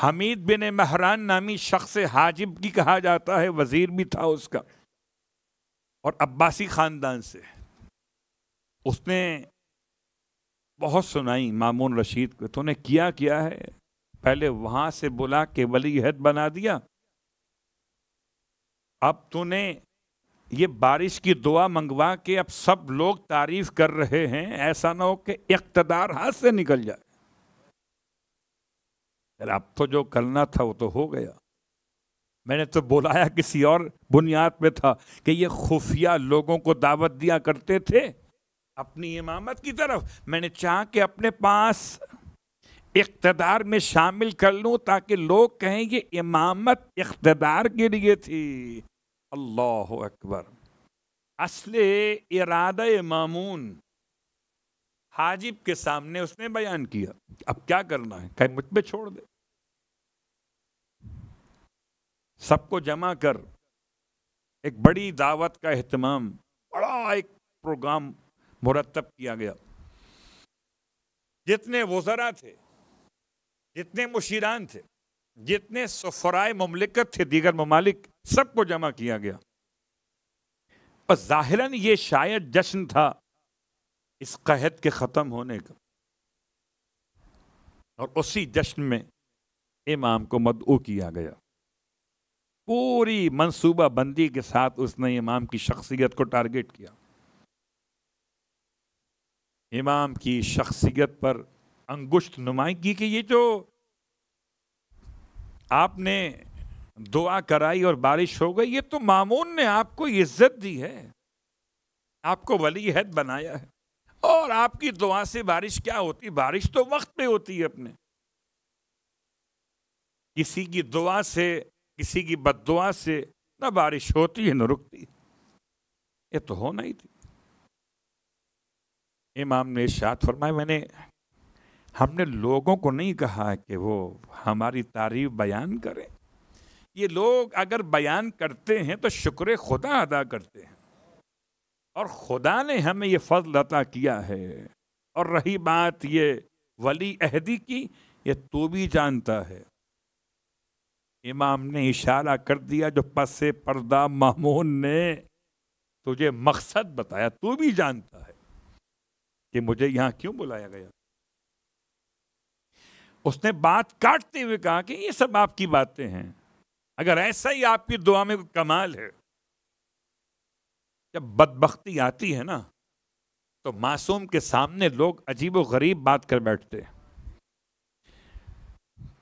حمید بن مہران نامی شخص حاجب کی کہا جاتا ہے، وزیر بھی تھا اس کا، اور عباسی خاندان سے، اس نے بہت سنائی مامون رشید کو، تو نے کیا ہے، پہلے وہاں سے بلا کے ولی عہد بنا دیا، اب تو نے یہ بارش کی دعا منگوا کے اب سب لوگ تعریف کر رہے ہیں، ایسا نہ ہو کہ اقتدار ہاتھ سے نکل جائے۔ اب تو جو کرنا تھا وہ تو ہو گیا، میں نے تو بلایا کسی اور بنیاد پہ تھا کہ یہ خفیہ لوگوں کو دعوت دیا کرتے تھے اپنی امامت کی طرف، میں نے چاہا کہ اپنے پاس اقتدار میں شامل کر لوں تاکہ لوگ کہیں یہ امامت اقتدار کے لیے تھی۔ اللہ اکبر۔ اصل ارادہ مامون حاجب کے سامنے اس نے بیان کیا، اب کیا کرنا ہے، کہ مجھ پہ چھوڑ دے۔ سب کو جمع کر ایک بڑی دعوت کا اہتمام، بڑا ایک پروگرام مرتب کیا گیا، جتنے وزراء تھے، جتنے مشیران تھے، جتنے سفرائے مملکت تھے دیگر ممالک، سب کو جمع کیا گیا، اور ظاہراً یہ شاید جشن تھا اس قحط کے ختم ہونے کا، اور اسی جشن میں امام کو مدعو کیا گیا۔ پوری منصوبہ بندی کے ساتھ اس نے امام کی شخصیت کو ٹارگٹ کیا، امام کی شخصیت پر انگشت نمائی کی کہ یہ جو آپ نے دعا کرائی اور بارش ہو گئی، یہ تو مامون نے آپ کو عزت دی ہے، آپ کو ولی عہد بنایا ہے، اور آپ کی دعا سے بارش کیا ہوتی؟ بارش تو وقت پہ ہوتی ہے اپنے. کسی کی دعا سے، کسی کی بد دعا سے نہ بارش ہوتی ہے نہ رکتی. یہ تو ہونا ہی تھی. امام نے ارشاد فرمایا، ہم نے لوگوں کو نہیں کہا کہ وہ ہماری تعریف بیان کریں. یہ لوگ اگر بیان کرتے ہیں تو شکر خدا ادا کرتے ہیں، اور خدا نے ہمیں یہ فضل عطا کیا ہے. اور رہی بات یہ ولی عہدی کی، یہ تو بھی جانتا ہے. امام نے اشارہ کر دیا، جو پس پردہ مامون نے تجھے مقصد بتایا، تو بھی جانتا ہے کہ مجھے یہاں کیوں بلایا گیا. اس نے بات کاٹتے ہوئے کہا کہ یہ سب آپ کی باتیں ہیں، اگر ایسا ہی آپ کی دعا میں کوئی کمال ہے. جب بدبختی آتی ہے نا تو معصوم کے سامنے لوگ عجیب و غریب بات کر بیٹھتے ہیں.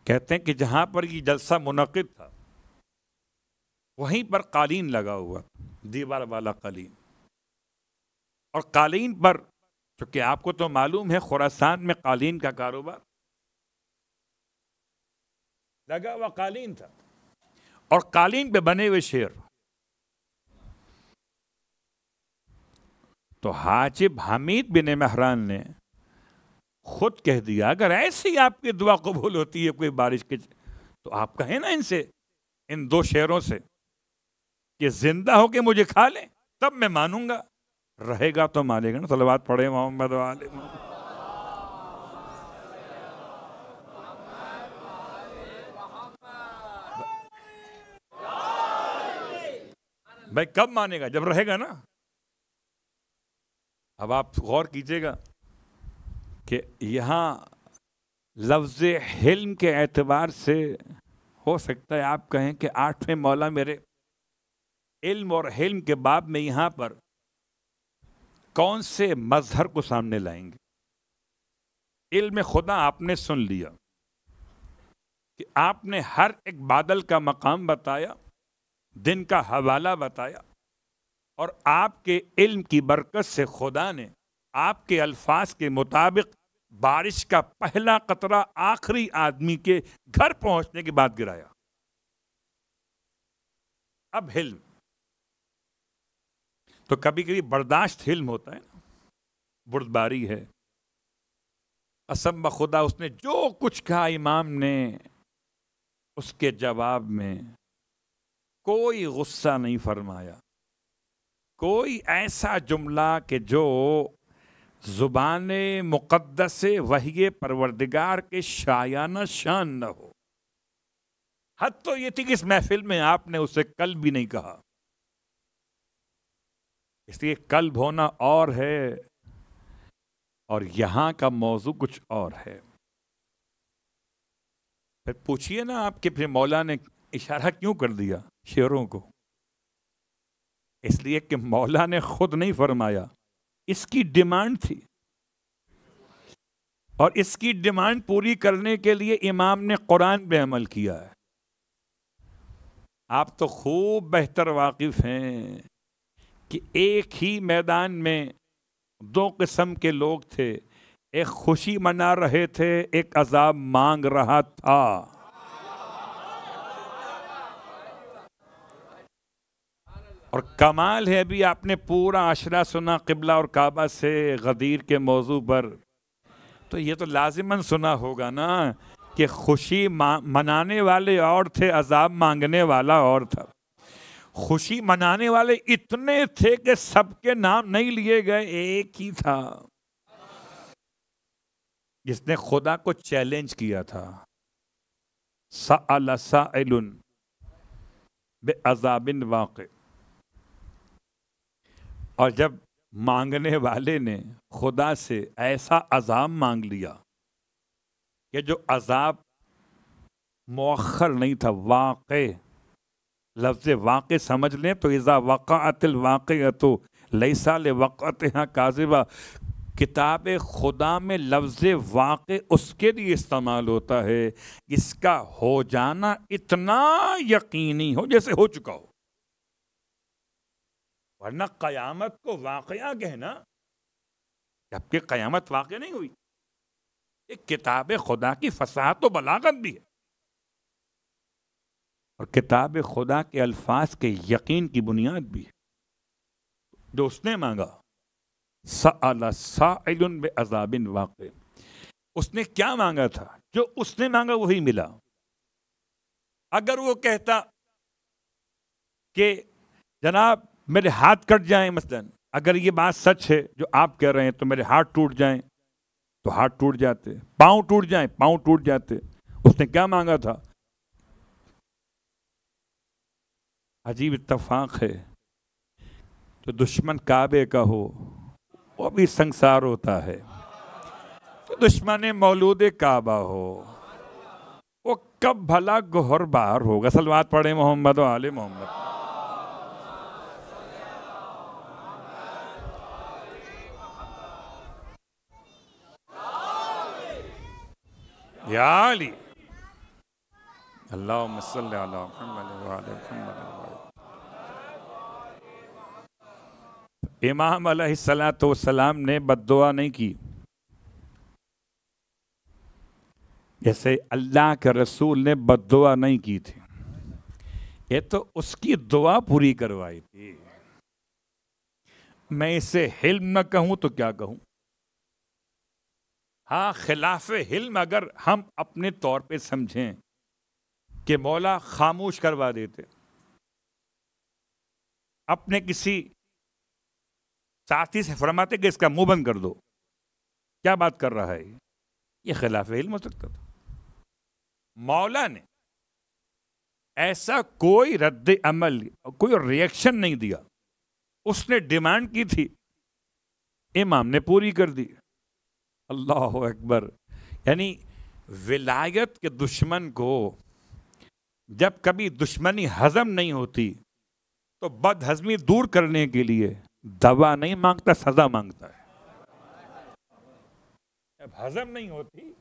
کہتے ہیں کہ جہاں پر یہ جلسہ منعقد تھا وہیں پر قالین لگا ہوا، دیوار والا قالین. اور قالین پر، چونکہ آپ کو تو معلوم ہے خراسان میں قالین کا کاروبار، لگا ہوا قالین تھا، اور قالین پہ بنے ہوئے شعر. تو حاجب حمید بن مہران نے خود کہہ دیا، اگر ایسی آپ کی دعا قبول ہوتی ہے کوئی بارش کے، تو آپ کہیں نا ان سے، ان دو شعروں سے، کہ زندہ ہو کے مجھے کھا لیں تب میں مانوں گا، رہے گا تو مانے گا نا. صلوات پڑھے محمد والے محمد. بھائی کب مانے گا؟ جب رہے گا نا. اب آپ غور کیجئے گا کہ یہاں لفظ حلم کے اعتبار سے ہو سکتا ہے آپ کہیں کہ 8ویں مولا میرے علم اور حلم کے باب میں یہاں پر کون سے مظہر کو سامنے لائیں گے. علم خدا آپ نے سن لیا کہ آپ نے ہر ایک بادل کا مقام بتایا، دن کا حوالہ بتایا، اور آپ کے علم کی برکت سے خدا نے آپ کے الفاظ کے مطابق بارش کا پہلا قطرہ آخری آدمی کے گھر پہنچنے کے بعد گرایا. اب حلم تو کبھی کبھی برداشت حلم ہوتا ہے نا، بردباری ہے. قسم بخدا اس نے جو کچھ کہا امام نے، اس کے جواب میں کوئی غصہ نہیں فرمایا، کوئی ایسا جملہ کہ جو زبان مقدس وحی پروردگار کے شایانہ شان نہ ہو. حد تو یہ تھی کہ اس محفل میں آپ نے اسے قلب بھی نہیں کہا. اس لیے قلب ہونا اور ہے اور یہاں کا موضوع کچھ اور ہے. پھر پوچھئے نا آپ کہ پھر مولا نے اشارہ کیوں کر دیا شعروں کو؟ اس لیے کہ مولا نے خود نہیں فرمایا، اس کی ڈیمانڈ تھی، اور اس کی ڈیمانڈ پوری کرنے کے لیے امام نے قرآن پہ عمل کیا ہے. آپ تو خوب بہتر واقف ہیں کہ ایک ہی میدان میں دو قسم کے لوگ تھے، ایک خوشی منا رہے تھے، ایک عذاب مانگ رہا تھا. اور کمال ہے ابھی آپ نے پورا عشرہ سنا قبلہ اور کعبہ سے غدیر کے موضوع پر، تو یہ تو لازماً سنا ہوگا نا کہ خوشی منانے والے اور تھے، عذاب مانگنے والا اور تھا. خوشی منانے والے اتنے تھے کہ سب کے نام نہیں لیے گئے، ایک ہی تھا جس نے خدا کو چیلنج کیا تھا. سأل سائل بعذاب واقع. اور جب مانگنے والے نے خدا سے ایسا عذاب مانگ لیا کہ جو عذاب مؤخر نہیں تھا، واقع، لفظ واقع سمجھ لیں تو اذا وقعت الواقعۃ لیس لوقعتها کاذبہ، کتاب خدا میں لفظ واقع اس کے لیے استعمال ہوتا ہے جس کا ہو جانا اتنا یقینی ہو جیسے ہو چکا ہو، ورنہ قیامت کو واقعہ کہنا جبکہ قیامت واقع نہیں ہوئی، ایک کتاب خدا کی فصاحت و بلاغت بھی ہے، اور کتاب خدا کے الفاظ کے یقین کی بنیاد بھی ہے۔ جو اس نے مانگا، سأل سائل بعذاب واقع، اس نے کیا مانگا تھا؟ جو اس نے مانگا وہی ملا۔ اگر وہ کہتا کہ جناب میرے ہاتھ کٹ جائیں، مثلا اگر یہ بات سچ ہے جو آپ کہہ رہے ہیں تو میرے ہاتھ ٹوٹ جائیں تو ہاتھ ٹوٹ جاتے، پاؤں ٹوٹ جائیں پاؤں ٹوٹ جاتے۔ اس نے کیا مانگا تھا؟ عجیب اتفاق ہے، تو دشمن کعبے کا ہو وہ بھی سنسار ہوتا ہے، تو دشمن مولود کعبہ ہو وہ کب بھلا گوہر بار ہوگا؟ صلوات پڑھیں محمد و آل محمد۔ یا علی اللہم صلی علی محمد و آل محمد۔ امام علیہ السلام نے بد دعا نہیں کی، جیسے اللہ کے رسول نے بد دعا نہیں کی تھی، یہ تو اس کی دعا پوری کروائی تھی۔ میں اسے حلم نہ کہوں تو کیا کہوں؟ ہاں، خلاف حلم اگر ہم اپنے طور پہ سمجھیں کہ مولا خاموش کروا دیتے، اپنے کسی ساتھی سے فرماتے کہ اس کا منہ بند کر دو، کیا بات کر رہا ہے، یہ خلاف علم ہو سکتا تھا۔ مولا نے ایسا کوئی رد عمل، کوئی ریئیکشن نہیں دیا، اس نے ڈیمانڈ کی تھی، امام نے پوری کر دی۔ اللہ اکبر! یعنی ولایت کے دشمن کو جب کبھی دشمنی ہضم نہیں ہوتی تو بد ہضمی دور کرنے کے لیے دوا نہیں مانگتا، سزا مانگتا ہے۔ جب ہضم نہیں ہوتی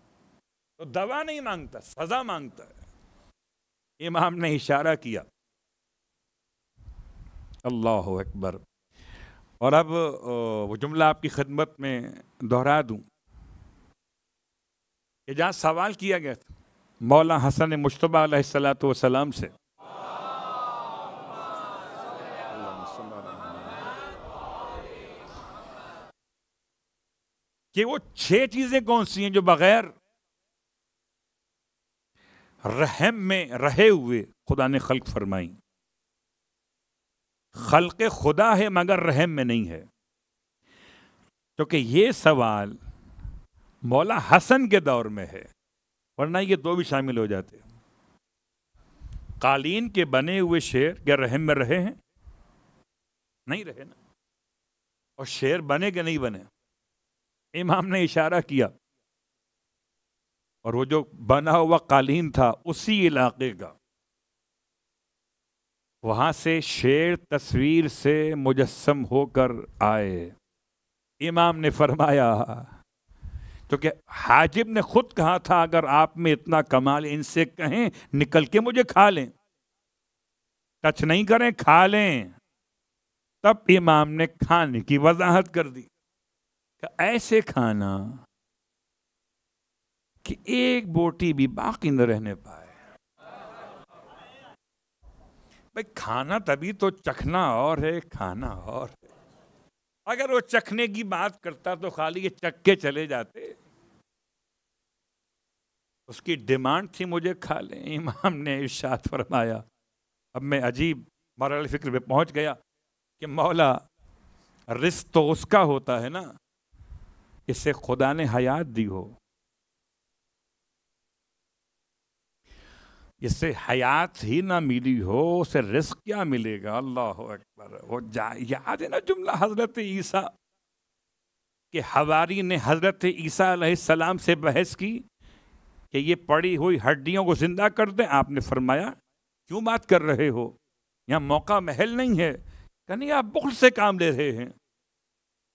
تو دوا نہیں مانگتا، سزا مانگتا ہے۔ امام نے اشارہ کیا، اللہ اکبر۔ اور اب وہ جملہ آپ کی خدمت میں دہرا دوں کہ جہاں سوال کیا گیا تھا مولا حسن مجتبی علیہ السلام سے، کہ وہ 6 چیزیں کون سی ہیں جو بغیر رحم میں رہے ہوئے خدا نے خلق فرمائی؟ خلق خدا ہے مگر رحم میں نہیں ہے، کیونکہ یہ سوال مولا حسن کے دور میں ہے، ورنہ یہ 2 بھی شامل ہو جاتے۔ قالین کے بنے ہوئے شیر کیا رحم میں رہے ہیں؟ نہیں رہے نا۔ اور شیر بنے کہ نہیں بنے؟ امام نے اشارہ کیا، اور وہ جو بنا ہوا قالین تھا اسی علاقے کا، وہاں سے شیر تصویر سے مجسم ہو کر آئے۔ امام نے فرمایا، کیونکہ حاجب نے خود کہا تھا اگر آپ میں اتنا کمال، ان سے کہیں نکل کے مجھے کھا لیں، ٹچ نہیں کریں، کھا لیں۔ تب امام نے کھانے کی وضاحت کر دی کہ ایسے کھانا کہ ایک بوٹی بھی باقی نہ رہنے پائے۔ بھائی کھانا تبھی تو چکھنا اور ہے، کھانا اور ہے۔ اگر وہ چکھنے کی بات کرتا تو خالی یہ چکھ کے چلے جاتے۔ اس کی ڈیمانڈ تھی مجھے کھا لیں۔ امام نے ارشاد فرمایا، اب میں عجیب مرحلہ فکر پہ پہنچ گیا کہ مولا رزق تو اس کا ہوتا ہے نا اس سے خدا نے حیات دی ہو، اس سے حیات ہی نہ ملی ہو اسے رزق کیا ملے گا؟ اللہ اکبر! وہ یاد ہے نا جملہ حضرت عیسیٰ کہ حواری نے حضرت عیسیٰ علیہ السلام سے بحث کی کہ یہ پڑی ہوئی ہڈیوں کو زندہ کر دیں؟ آپ نے فرمایا کیوں بات کر رہے ہو، یہاں موقع محل نہیں ہے۔ کہ نہیں، آپ بخل سے کام لے رہے ہیں۔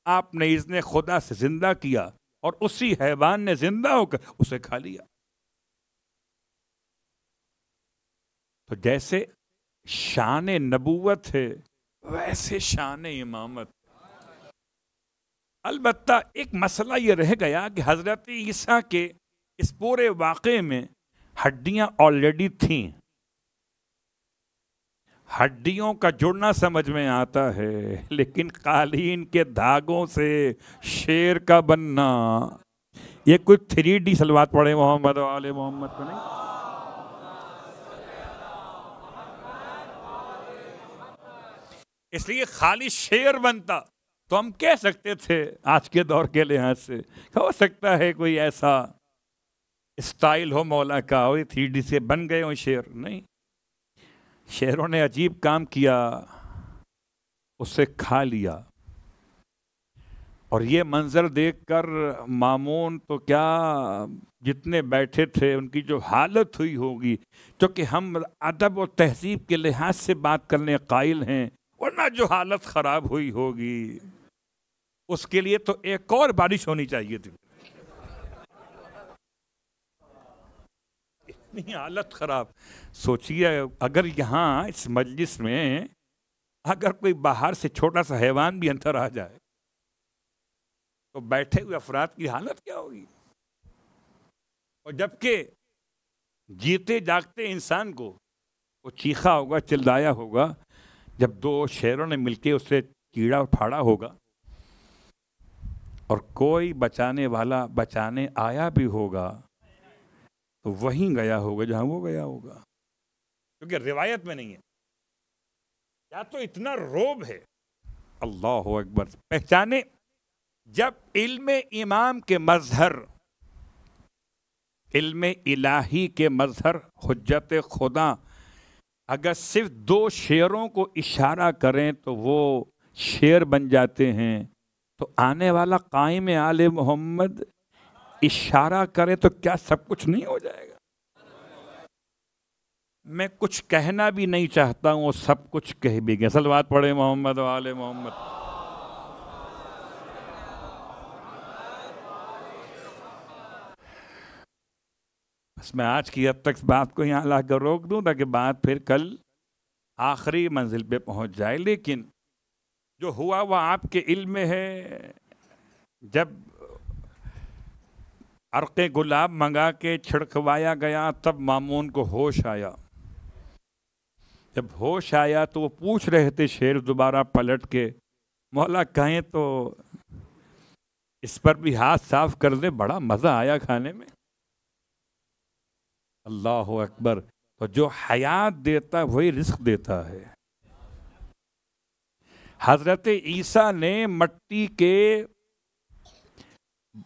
آپ نے اذن خدا سے زندہ کیا اور اسی حیوان نے زندہ ہو کر اسے کھا لیا. تو جیسے شان نبوت ہے ویسے شان امامت. البتہ ایک مسئلہ یہ رہ گیا کہ حضرت عیسیٰ کے اس پورے واقعے میں ہڈیاں آلریڈی تھیں. ہڈیوں کا جڑنا سمجھ میں آتا ہے لیکن قالین کے دھاگوں سے شیر کا بننا، یہ کوئی 3D صلوات پڑھے محمد و آل محمد کو نہیں. اس لیے خالی شیر بنتا تو ہم کہہ سکتے تھے آج کے دور کے لحاظ سے ہو سکتا ہے کوئی ایسا اسٹائل ہو مولا کا، وہی 3D سے بن گئے ہوں شیر. نہیں، شیروں نے عجیب کام کیا، اسے کھا لیا. اور یہ منظر دیکھ کر مامون تو کیا، جتنے بیٹھے تھے ان کی جو حالت ہوئی ہوگی، کیونکہ ہم ادب و تہذیب کے لحاظ سے بات کرنے قائل ہیں، ورنہ جو حالت خراب ہوئی ہوگی اس کے لیے تو ایک اور بارش ہونی چاہیے تھی. اتنی حالت خراب. سوچئے اگر یہاں اس مجلس میں اگر کوئی باہر سے چھوٹا سا حیوان بھی اندر آ جائے تو بیٹھے ہوئے افراد کی حالت کیا ہوگی. اور جبکہ جیتے جاگتے انسان کو وہ چیخا ہوگا، چلایا ہوگا جب دو شیروں نے مل کے اسے کیڑا پھاڑا ہوگا، اور کوئی بچانے والا بچانے آیا بھی ہوگا تو وہیں گیا ہوگا جہاں وہ گیا ہوگا، کیونکہ روایت میں نہیں ہے. یا تو اتنا روب ہے. اللہ اکبر. پہچانے جب علم امام کے مظہر، علم الہی کے مظہر حجت خدا اگر صرف دو شیروں کو اشارہ کریں تو وہ شیر بن جاتے ہیں، تو آنے والا قائم آل محمد اشارہ کرے تو کیا سب کچھ نہیں ہو جائے گا؟ میں کچھ کہنا بھی نہیں چاہتا ہوں، وہ سب کچھ کہہ بھی گئے. صلوات پڑھے محمد و آل محمد. بس میں آج کی حد تک بات کو یہاں لا کر روک دوں تاکہ بات پھر کل آخری منزل پہ پہنچ جائے. لیکن جو ہوا وہ آپ کے علم میں ہے. جب عرق گلاب منگا کے چھڑکوایا گیا تب مامون کو ہوش آیا. جب ہوش آیا تو وہ پوچھ رہے تھے شیر دوبارہ پلٹ کے، مولا کہیں تو اس پر بھی ہاتھ صاف کر دے، بڑا مزہ آیا کھانے میں. اللہ اکبر. تو جو حیات دیتا وہی رزق دیتا ہے. حضرت عیسیٰ نے مٹی کے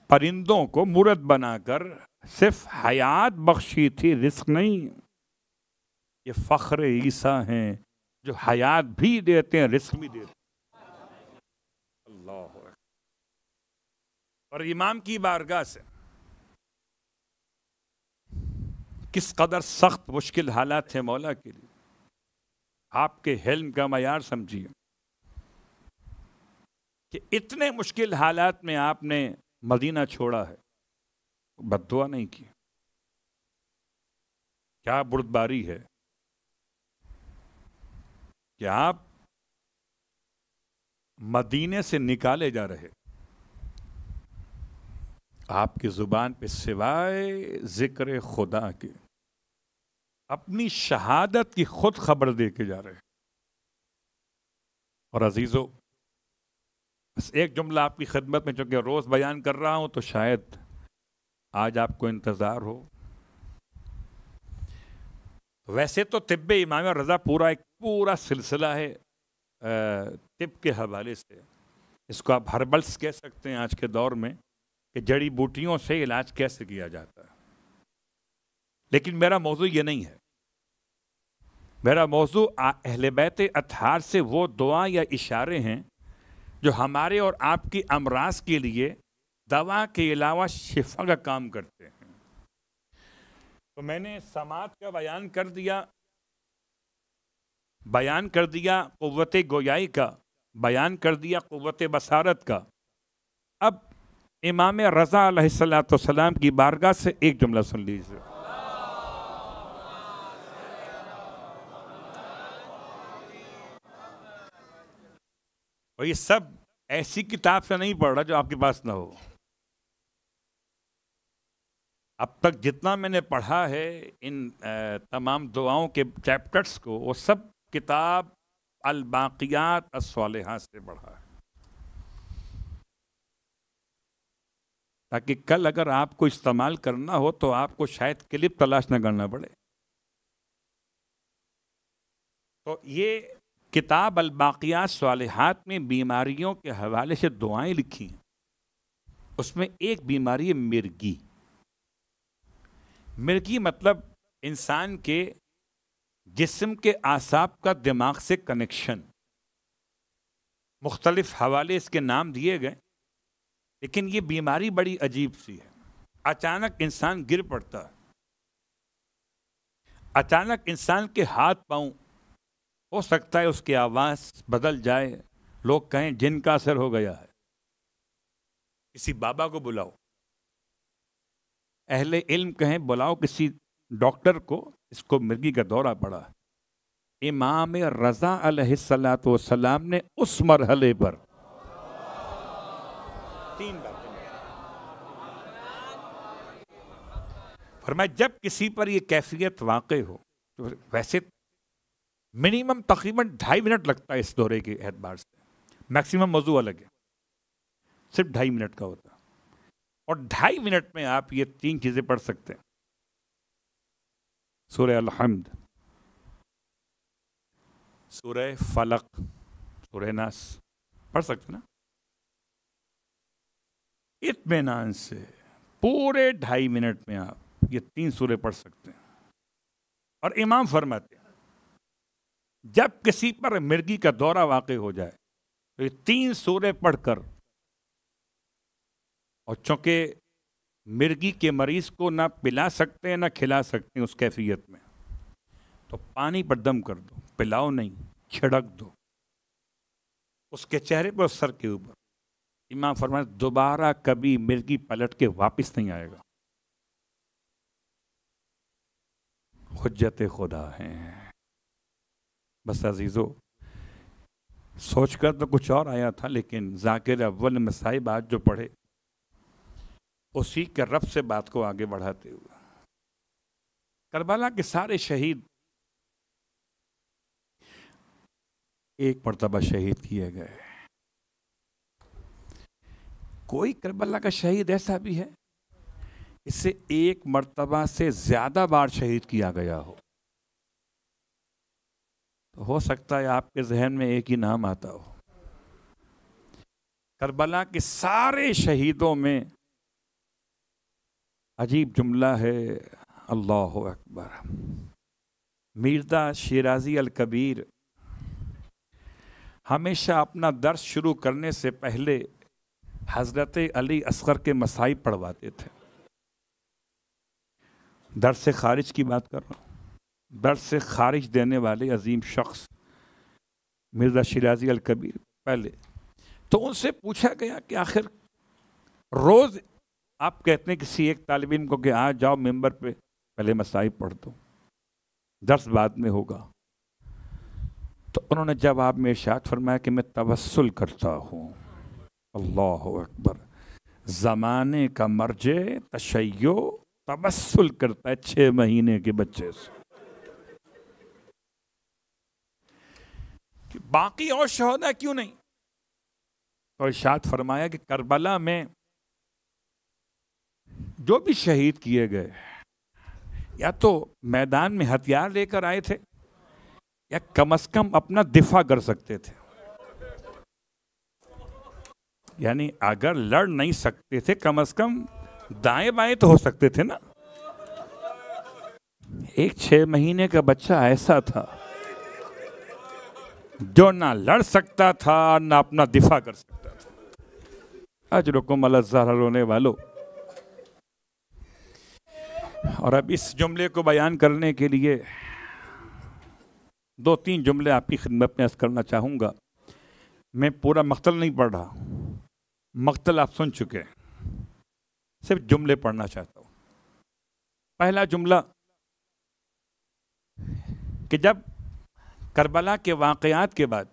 پرندوں کو مورت بنا کر صرف حیات بخشی تھی، رزق نہیں. یہ فخر عیسیٰ ہیں جو حیات بھی دیتے ہیں، رزق بھی دیتے ہیں. اللہ اکبر. اور امام کی بارگاہ سے کس قدر سخت مشکل حالات تھے مولا کے لیے. آپ کے حلم کا معیار سمجھیے کہ اتنے مشکل حالات میں آپ نے مدینہ چھوڑا ہے، بد دعا نہیں کی. کیا بردباری ہے کہ آپ مدینے سے نکالے جا رہے، آپ کی زبان پہ سوائے ذکر خدا کے اپنی شہادت کی خود خبر دے کے جا رہے. اور عزیزو، بس ایک جملہ آپ کی خدمت میں چونکہ روز بیان کر رہا ہوں تو شاید آج آپ کو انتظار ہو. ویسے تو طب امام رضا ایک پورا سلسلہ ہے طب کے حوالے سے. اس کو آپ ہربلس کہہ سکتے ہیں آج کے دور میں، کہ جڑی بوٹیوں سے علاج کیسے کیا جاتا ہے. لیکن میرا موضوع یہ نہیں ہے. میرا موضوع اہل بیت اطہار سے وہ دعا یا اشارے ہیں جو ہمارے اور آپ کی امراض کے لیے دوا کے علاوہ شفا کا کام کرتے ہیں. تو میں نے سماعت کا بیان کر دیا قوت گویائی کا، بیان کر دیا قوت بصارت کا. اب امام رضا علیہ السلام کی بارگاہ سے ایک جملہ سن لیجیے. اور یہ سب ایسی کتاب سے نہیں پڑھ رہا جو آپ کے پاس نہ ہو. اب تک جتنا میں نے پڑھا ہے ان تمام دعاؤں کے چیپٹرز کو، وہ سب کتاب الباقیات الصالحات سے پڑھا ہے، تاکہ کل اگر آپ کو استعمال کرنا ہو تو آپ کو شاید کلپ تلاش نہ کرنا پڑے. تو یہ کتاب الباقیات صالحات میں بیماریوں کے حوالے سے دعائیں لکھی ہیں. اس میں ایک بیماری ہے مرگی. مرگی مطلب انسان کے جسم کے اعصاب کا دماغ سے کنیکشن. مختلف حوالے اس کے نام دیے گئے، لیکن یہ بیماری بڑی عجیب سی ہے. اچانک انسان گر پڑتا ہے، اچانک انسان کے ہاتھ پاؤں، ہو سکتا ہے اس کی آواز بدل جائے، لوگ کہیں جن کا اثر ہو گیا ہے. کسی بابا کو بلاؤ، اہل علم کہیں بلاؤ کسی ڈاکٹر کو، اس کو مرگی کا دورہ پڑا. امام رضا علیہ السلام نے اس مرحلے پر 3 باتیں فرمایا. جب کسی پر یہ کیفیت واقع ہو تو ویسے منیمم تقریباً 2.5 منٹ لگتا ہے اس دورے کے اعتبار سے، میکسیمم موضوع الگ ہے، صرف 2.5 منٹ کا ہوتا ہے. اور 2.5 منٹ میں آپ یہ 3 چیزیں پڑھ سکتے ہیں. سورہ الحمد، سورہ فلق، سورہ ناس پڑھ سکتے نا اطمینان سے. پورے 2.5 منٹ میں آپ یہ 3 سورے پڑھ سکتے ہیں. اور امام فرماتے ہیں جب کسی پر مرگی کا دورہ واقع ہو جائے تو یہ 3 سورے پڑھ کر، اور چونکہ مرگی کے مریض کو نہ پلا سکتے ہیں نہ کھلا سکتے ہیں اس کیفیت میں، تو پانی پر دم کر دو، پلاؤ نہیں، چھڑک دو اس کے چہرے پر، سر کے اوپر. امام فرماتے دوبارہ کبھی مرگی پلٹ کے واپس نہیں آئے گا. حجت خدا ہیں. بس عزیزو، سوچ کر تو کچھ اور آیا تھا، لیکن ذاکر اول میں صاحب آج جو پڑھے اسی کے رب سے بات کو آگے بڑھاتے ہوئے، کربلا کے سارے شہید ایک مرتبہ شہید کیے گئے. کوئی کربلا کا شہید ایسا بھی ہے اسے ایک مرتبہ سے زیادہ بار شہید کیا گیا ہو؟ ہو سکتا ہے آپ کے ذہن میں ایک ہی نام آتا ہو. کربلا کے سارے شہیدوں میں عجیب جملہ ہے، اللہ اکبر. مرزا شیرازی الکبیر ہمیشہ اپنا درس شروع کرنے سے پہلے حضرت علی اصغر کے مصائب پڑھواتے تھے. درس سے خارج کی بات کر رہا ہوں. درس سے خارج دینے والے عظیم شخص مرزا شیرازی الکبیر پہلے. تو ان سے پوچھا گیا کہ آخر روز آپ کہتے ہیں کسی ایک طالب علم کو کہ آج جاؤ ممبر پہ پہلے مصائب پڑھ دو، درس بعد میں ہوگا. تو انہوں نے جواب میں ارشاد فرمایا کہ میں توسل کرتا ہوں. اللہ اکبر. زمانے کا مرجع تشیع توسل کرتا ہے 6 مہینے کے بچے سے. کہ باقی اور شہداء کیوں نہیں؟ تو ارشاد فرمایا کہ کربلا میں جو بھی شہید کیے گئے یا تو میدان میں ہتھیار لے کر آئے تھے یا کم از کم اپنا دفاع کر سکتے تھے. یعنی اگر لڑ نہیں سکتے تھے کم از کم دائیں بائیں تو ہو سکتے تھے نا. ایک 6 مہینے کا بچہ ایسا تھا جو نہ لڑ سکتا تھا نہ اپنا دفاع کر سکتا تھا. اجرکم علی الظہر رونے والو. اور اب اس جملے کو بیان کرنے کے لیے 2-3 جملے آپ کی خدمت میں عرض کرنا چاہوں گا. میں پورا مقتل نہیں پڑھ رہا، مقتل آپ سن چکے ہیں، صرف جملے پڑھنا چاہتا ہوں۔ پہلا جملہ کہ جب کربلا کے واقعات کے بعد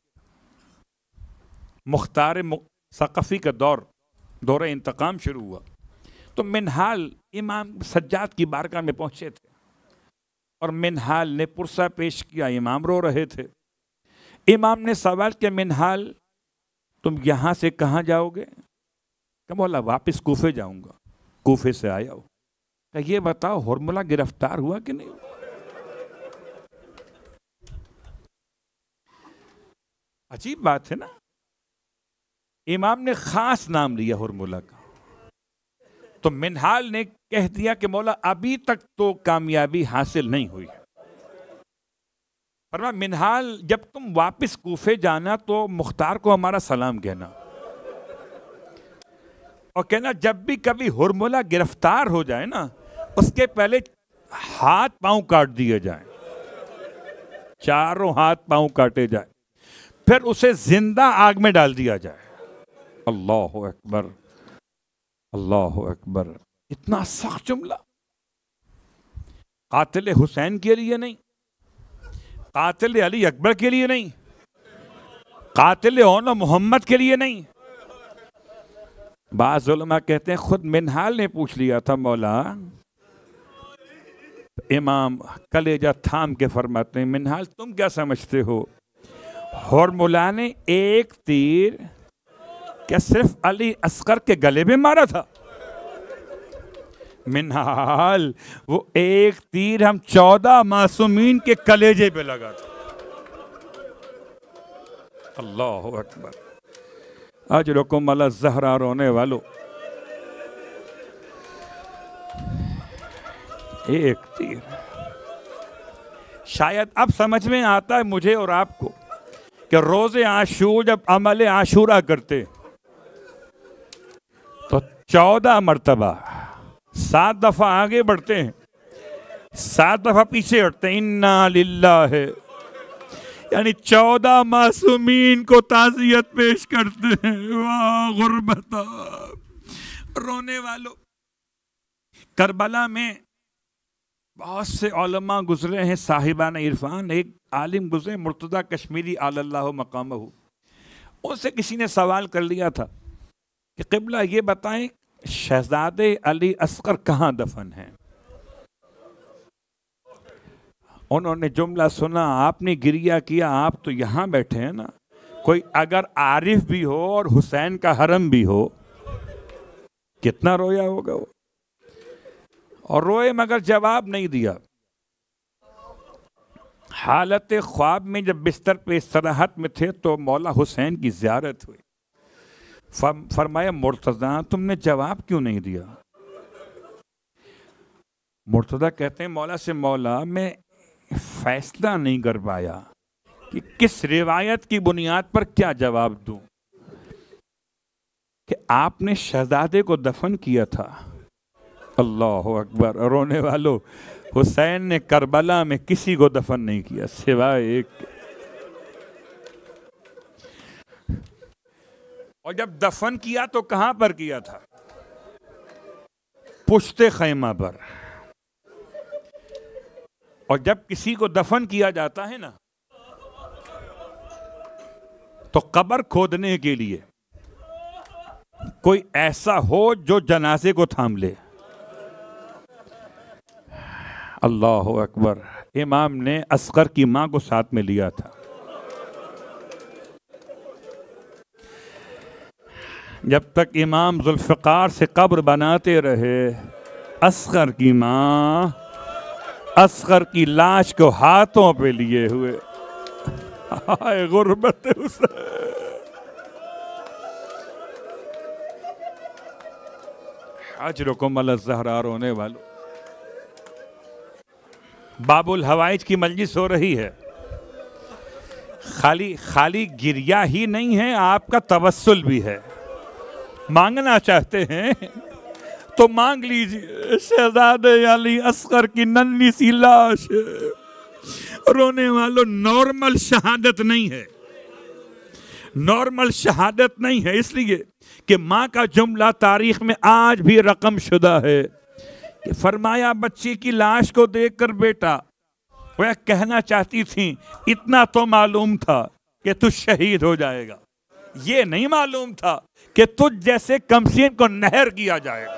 مختار ثقفی کا دور انتقام شروع ہوا تو منہال امام سجاد کی بارگاہ میں پہنچے تھے اور منہال نے پرسہ پیش کیا، امام رو رہے تھے۔ امام نے سوال کیا، منہال تم یہاں سے کہاں جاؤ گے؟ کہ مولا واپس کوفے جاؤں گا، کوفے سے آیا ہو۔ کہ یہ بتاؤ ہرملہ گرفتار ہوا کہ نہیں؟ عجیب بات ہے نا، امام نے خاص نام لیا ہرملہ کا، تو منہال نے کہہ دیا کہ مولا ابھی تک تو کامیابی حاصل نہیں ہوئی۔ فرمایا منہال جب تم واپس کوفے جانا تو مختار کو ہمارا سلام کہنا، اور کہنا جب بھی کبھی ہرملہ گرفتار ہو جائے نا اس کے پہلے ہاتھ پاؤں کاٹ دیے جائیں، چاروں ہاتھ پاؤں کاٹے جائیں، پھر اسے زندہ آگ میں ڈال دیا جائے۔ اللہ اکبر، اللہ اکبر، اتنا سخت جملہ۔ قاتل حسین کے لیے نہیں، قاتل علی اکبر کے لیے نہیں، قاتل اون محمد کے لیے نہیں۔ بعض علماء کہتے ہیں خود منہال نے پوچھ لیا تھا مولا، امام کلیجہ تھام کے فرماتے ہیں منہال تم کیا سمجھتے ہو، ہرملہ نے ایک تیر کیا صرف علی اصغر کے گلے میں مارا تھا؟ منہال وہ ایک تیر ہم 14 معصومین کے کلیجے پہ لگا تھا۔ اللہ اکبر، اجرکم علی الزہرا، رونے والو، ایک تیر۔ شاید اب سمجھ میں آتا ہے مجھے اور آپ کو کہ روز عاشور جب عمل عاشورہ کرتے تو 14 مرتبہ 7 دفعہ آگے بڑھتے ہیں، 7 دفعہ پیچھے ہٹتے ہیں، انا للہ ہے، یعنی 14 معصومین کو تعزیت پیش کرتے ہیں۔ واہ غربتا، رونے والوں۔ کربلا میں بہت سے علماء گزرے ہیں صاحبان عرفان، ایک عالم گزرے مرتضیٰ کشمیری علی اللہ مقامہ، ان سے کسی نے سوال کر لیا تھا کہ قبلہ یہ بتائیں شہزادے علی اصغر کہاں دفن ہیں؟ انہوں نے جملہ سنا، آپ نے گریہ کیا، آپ تو یہاں بیٹھے ہیں نا، کوئی اگر عارف بھی ہو اور حسین کا حرم بھی ہو، کتنا رویا ہوگا وہ، اور روئے مگر جواب نہیں دیا۔ حالت خواب میں جب بستر پہ استراحت میں تھے تو مولا حسین کی زیارت ہوئی، فرمایا مرتضیٰ تم نے جواب کیوں نہیں دیا؟ مرتضیٰ کہتے ہیں مولا سے، مولا میں فیصلہ نہیں کر پایا کہ کس روایت کی بنیاد پر کیا جواب دوں، کہ آپ نے شہزادے کو دفن کیا تھا۔ اللہ اکبر، رونے والو، حسین نے کربلا میں کسی کو دفن نہیں کیا سوائے ایک، اور جب دفن کیا تو کہاں پر کیا تھا؟ پشت خیمہ پر۔ اور جب کسی کو دفن کیا جاتا ہے نا تو قبر کھودنے کے لیے کوئی ایسا ہو جو جنازے کو تھام لے۔ اللہ اکبر، امام نے اصغر کی ماں کو ساتھ میں لیا تھا۔ جب تک امام ذوالفقار سے قبر بناتے رہے، اصغر کی ماں اصغر کی لاش کو ہاتھوں پہ لیے ہوئے، ہائے غربت حسین۔ اجرکم علی الزہرا، رونے والوں۔ باب الحوائج کی مجلس ہو رہی ہے، خالی گریہ ہی نہیں ہے، آپ کا توسل بھی ہے۔ مانگنا چاہتے ہیں تو مانگ لیجئے، شہزادے علی اصغر کی ننھی سی لاش ہے۔ رونے والوں، نارمل شہادت نہیں ہے، نارمل شہادت نہیں ہے، اس لیے کہ ماں کا جملہ تاریخ میں آج بھی رقم شدہ ہے کہ فرمایا بچے کی لاش کو دیکھ کر بیٹا، وہ کہنا چاہتی تھیں اتنا تو معلوم تھا کہ تو شہید ہو جائے گا، یہ نہیں معلوم تھا کہ تجھ جیسے کمسین کو نہر کیا جائے گا۔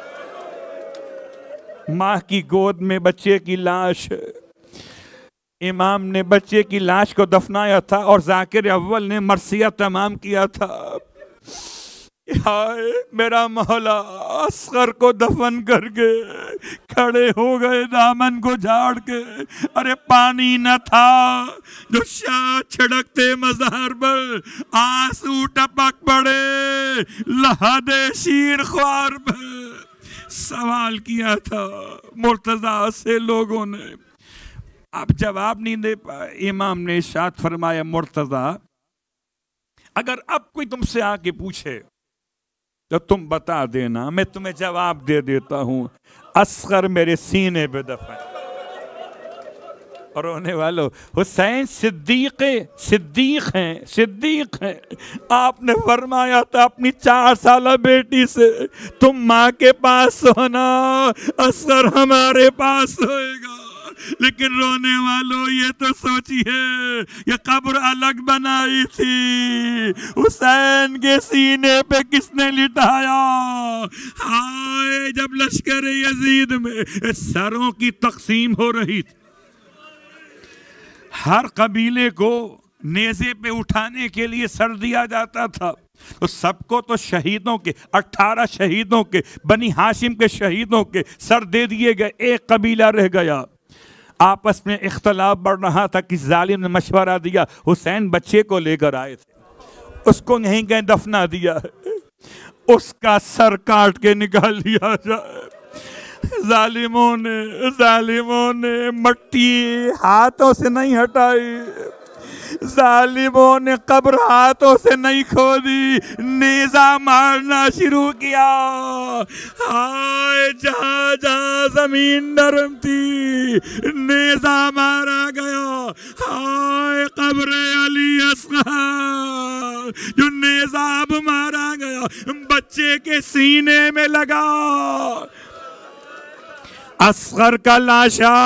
ماں کی گود میں بچے کی لاش، امام نے بچے کی لاش کو دفنایا تھا اور ذاکر اول نے مرثیہ تمام کیا تھا۔ ہائے میرا مولا، اصغر کو دفن کر کے کھڑے ہو گئے دامن کو جھاڑ کے، ارے پانی نہ تھا جو شاہ چھڑکتے مزار پر، آنسو ٹپک پڑے لحد شیر خوار پر۔ سوال کیا تھا مرتضیٰ سے لوگوں نے، اب جواب نہیں دے پائے۔ امام نے ارشاد فرمایا مرتضیٰ اگر اب کوئی تم سے آ کے پوچھے تو تم بتا دینا، میں تمہیں جواب دے دیتا ہوں، اصغر میرے سینے پہ دفن۔ اور رونے والوں، حسین صدیق ہیں۔ آپ نے فرمایا تھا اپنی 4 سالہ بیٹی سے، تم ماں کے پاس ہونا، اصغر ہمارے پاس ہوئے گا۔ لیکن رونے والوں یہ تو سوچیے یہ قبر الگ بنائی تھی، حسین کے سینے پہ کس نے لٹایا؟ ہائے جب لشکر یزید میں سروں کی تقسیم ہو رہی تھی، ہر قبیلے کو نیزے پہ اٹھانے کے لیے سر دیا جاتا تھا، تو سب کو تو شہیدوں کے 18 شہیدوں کے بنی ہاشم کے شہیدوں کے سر دے دیے گئے، ایک قبیلہ رہ گیا۔ آپس میں اختلاف بڑھ رہا تھا، کس ظالم نے مشورہ دیا، حسین بچے کو لے کر آئے تھے، اس کو یہیں کہیں دفنا دیا ہے، اس کا سر کاٹ کے نکال لیا جائے۔ ظالموں نے مٹی ہاتھوں سے نہیں ہٹائی، ظالموں نے قبر ہاتھوں سے نہیں کھودی، نیزہ مارنا شروع کیا۔ ہائے جہاں جہاں زمین نرم تھی نیزہ مارا گیا۔ ہائے قبر علی اصغر جو نیزہ اب مارا گیا بچے کے سینے میں لگا، اصغر کا لاشا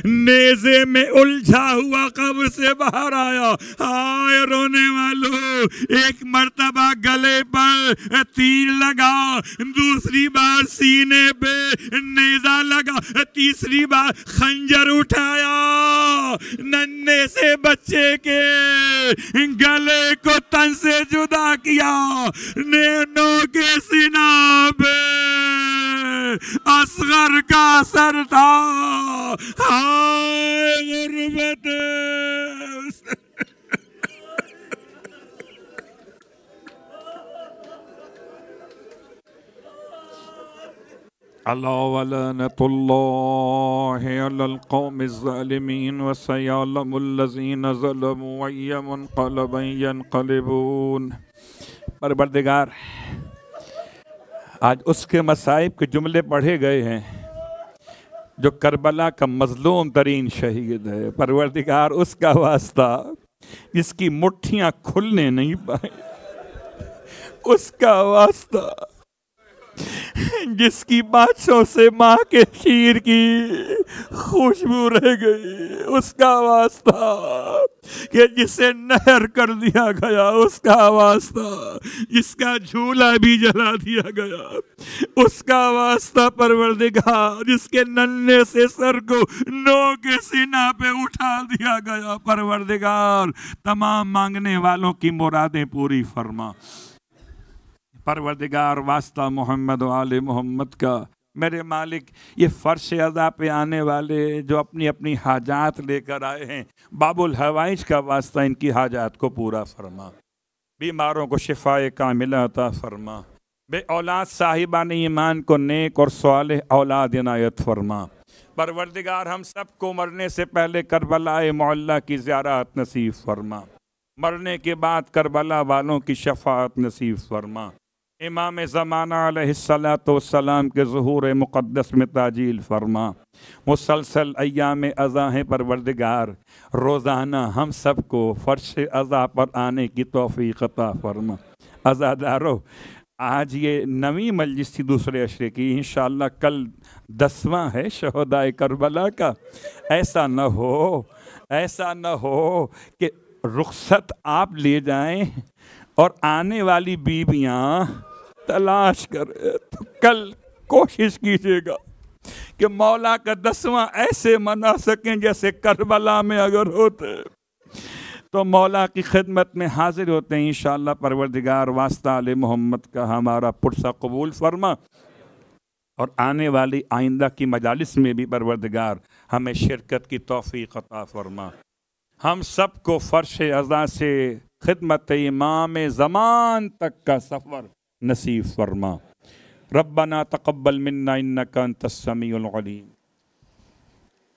نیزے میں الجھا ہوا قبر سے باہر آیا۔ ہائے رونے والوں، ایک مرتبہ گلے پر تیر لگا، دوسری بار سینے پہ نیزہ لگا، تیسری بار خنجر اٹھایا، ننھے سے بچے کے گلے کو تن سے جدا کیا، نینوں کے سینہ پہ اصغر کا سر تھا۔ ہائے غربت، اللہ ولعنۃ اللہ علی القوم الظالمین وسیعلم الذین ظلموا ای منقلب ینقلبون۔ پروردگار آج اس کے مصائب کے جملے پڑھے گئے ہیں جو کربلا کا مظلوم ترین شہید ہے۔ پروردگار اس کا واسطہ جس کی مٹھیاں کھلنے نہیں پائیں، اس کا واسطہ جس کی باتوں سے ماں کے شیر کی خوشبو رہ گئی، اس کا واسطہ کہ جسے نہر کر دیا گیا، اس کا واسطہ جس کا جھولا بھی جلا دیا گیا، اس کا واسطہ پروردگار جس کے ننھے سے سر کو نو کے سینہ پہ اٹھا دیا گیا۔ پروردگار تمام مانگنے والوں کی مرادیں پوری فرما۔ پروردگار واسطہ محمد و آل محمد کا، میرے مالک یہ فرش عزا پہ آنے والے جو اپنی اپنی حاجات لے کر آئے ہیں، باب الحوائج کا واسطہ ان کی حاجات کو پورا فرما، بیماروں کو شفاء کاملہ عطا فرما، بے اولاد صاحبان ایمان کو نیک اور صالح اولاد عنایت فرما۔ پروردگار ہم سب کو مرنے سے پہلے کربلا معلیٰ کی زیارت نصیب فرما، مرنے کے بعد کربلا والوں کی شفاعت نصیب فرما۔ امام زمانہ علیہ الصلاۃ والسلام کے ظہور مقدس میں تعجیل فرما، مسلسل ایام اذا ہیں پروردگار، روزانہ ہم سب کو فرش اذا پر آنے کی توفیق عطا فرما۔ عزادارو، آج یہ 9ویں مجلس تھی دوسرے عشرے کی، انشاءاللہ کل 10واں ہے شہدائے کربلا کا۔ ایسا نہ ہو کہ رخصت آپ لے جائیں اور آنے والی بیویاں تلاش کرے، تو کل کوشش کیجیے گا کہ مولا کا 10واں ایسے منا سکیں جیسے کربلا میں اگر ہوتے تو مولا کی خدمت میں حاضر ہوتے ہیں انشاءاللہ۔ پروردگار واسطہ آل محمد کا ہمارا پرسہ قبول فرما، اور آنے والی آئندہ کی مجالس میں بھی پروردگار ہمیں شرکت کی توفیق عطا فرما۔ ہم سب کو فرش اذا سے خدمت امام زمان تک کا سفر نصیب فرما۔ ربنا تقبل منا انک انت السمیع العلیم۔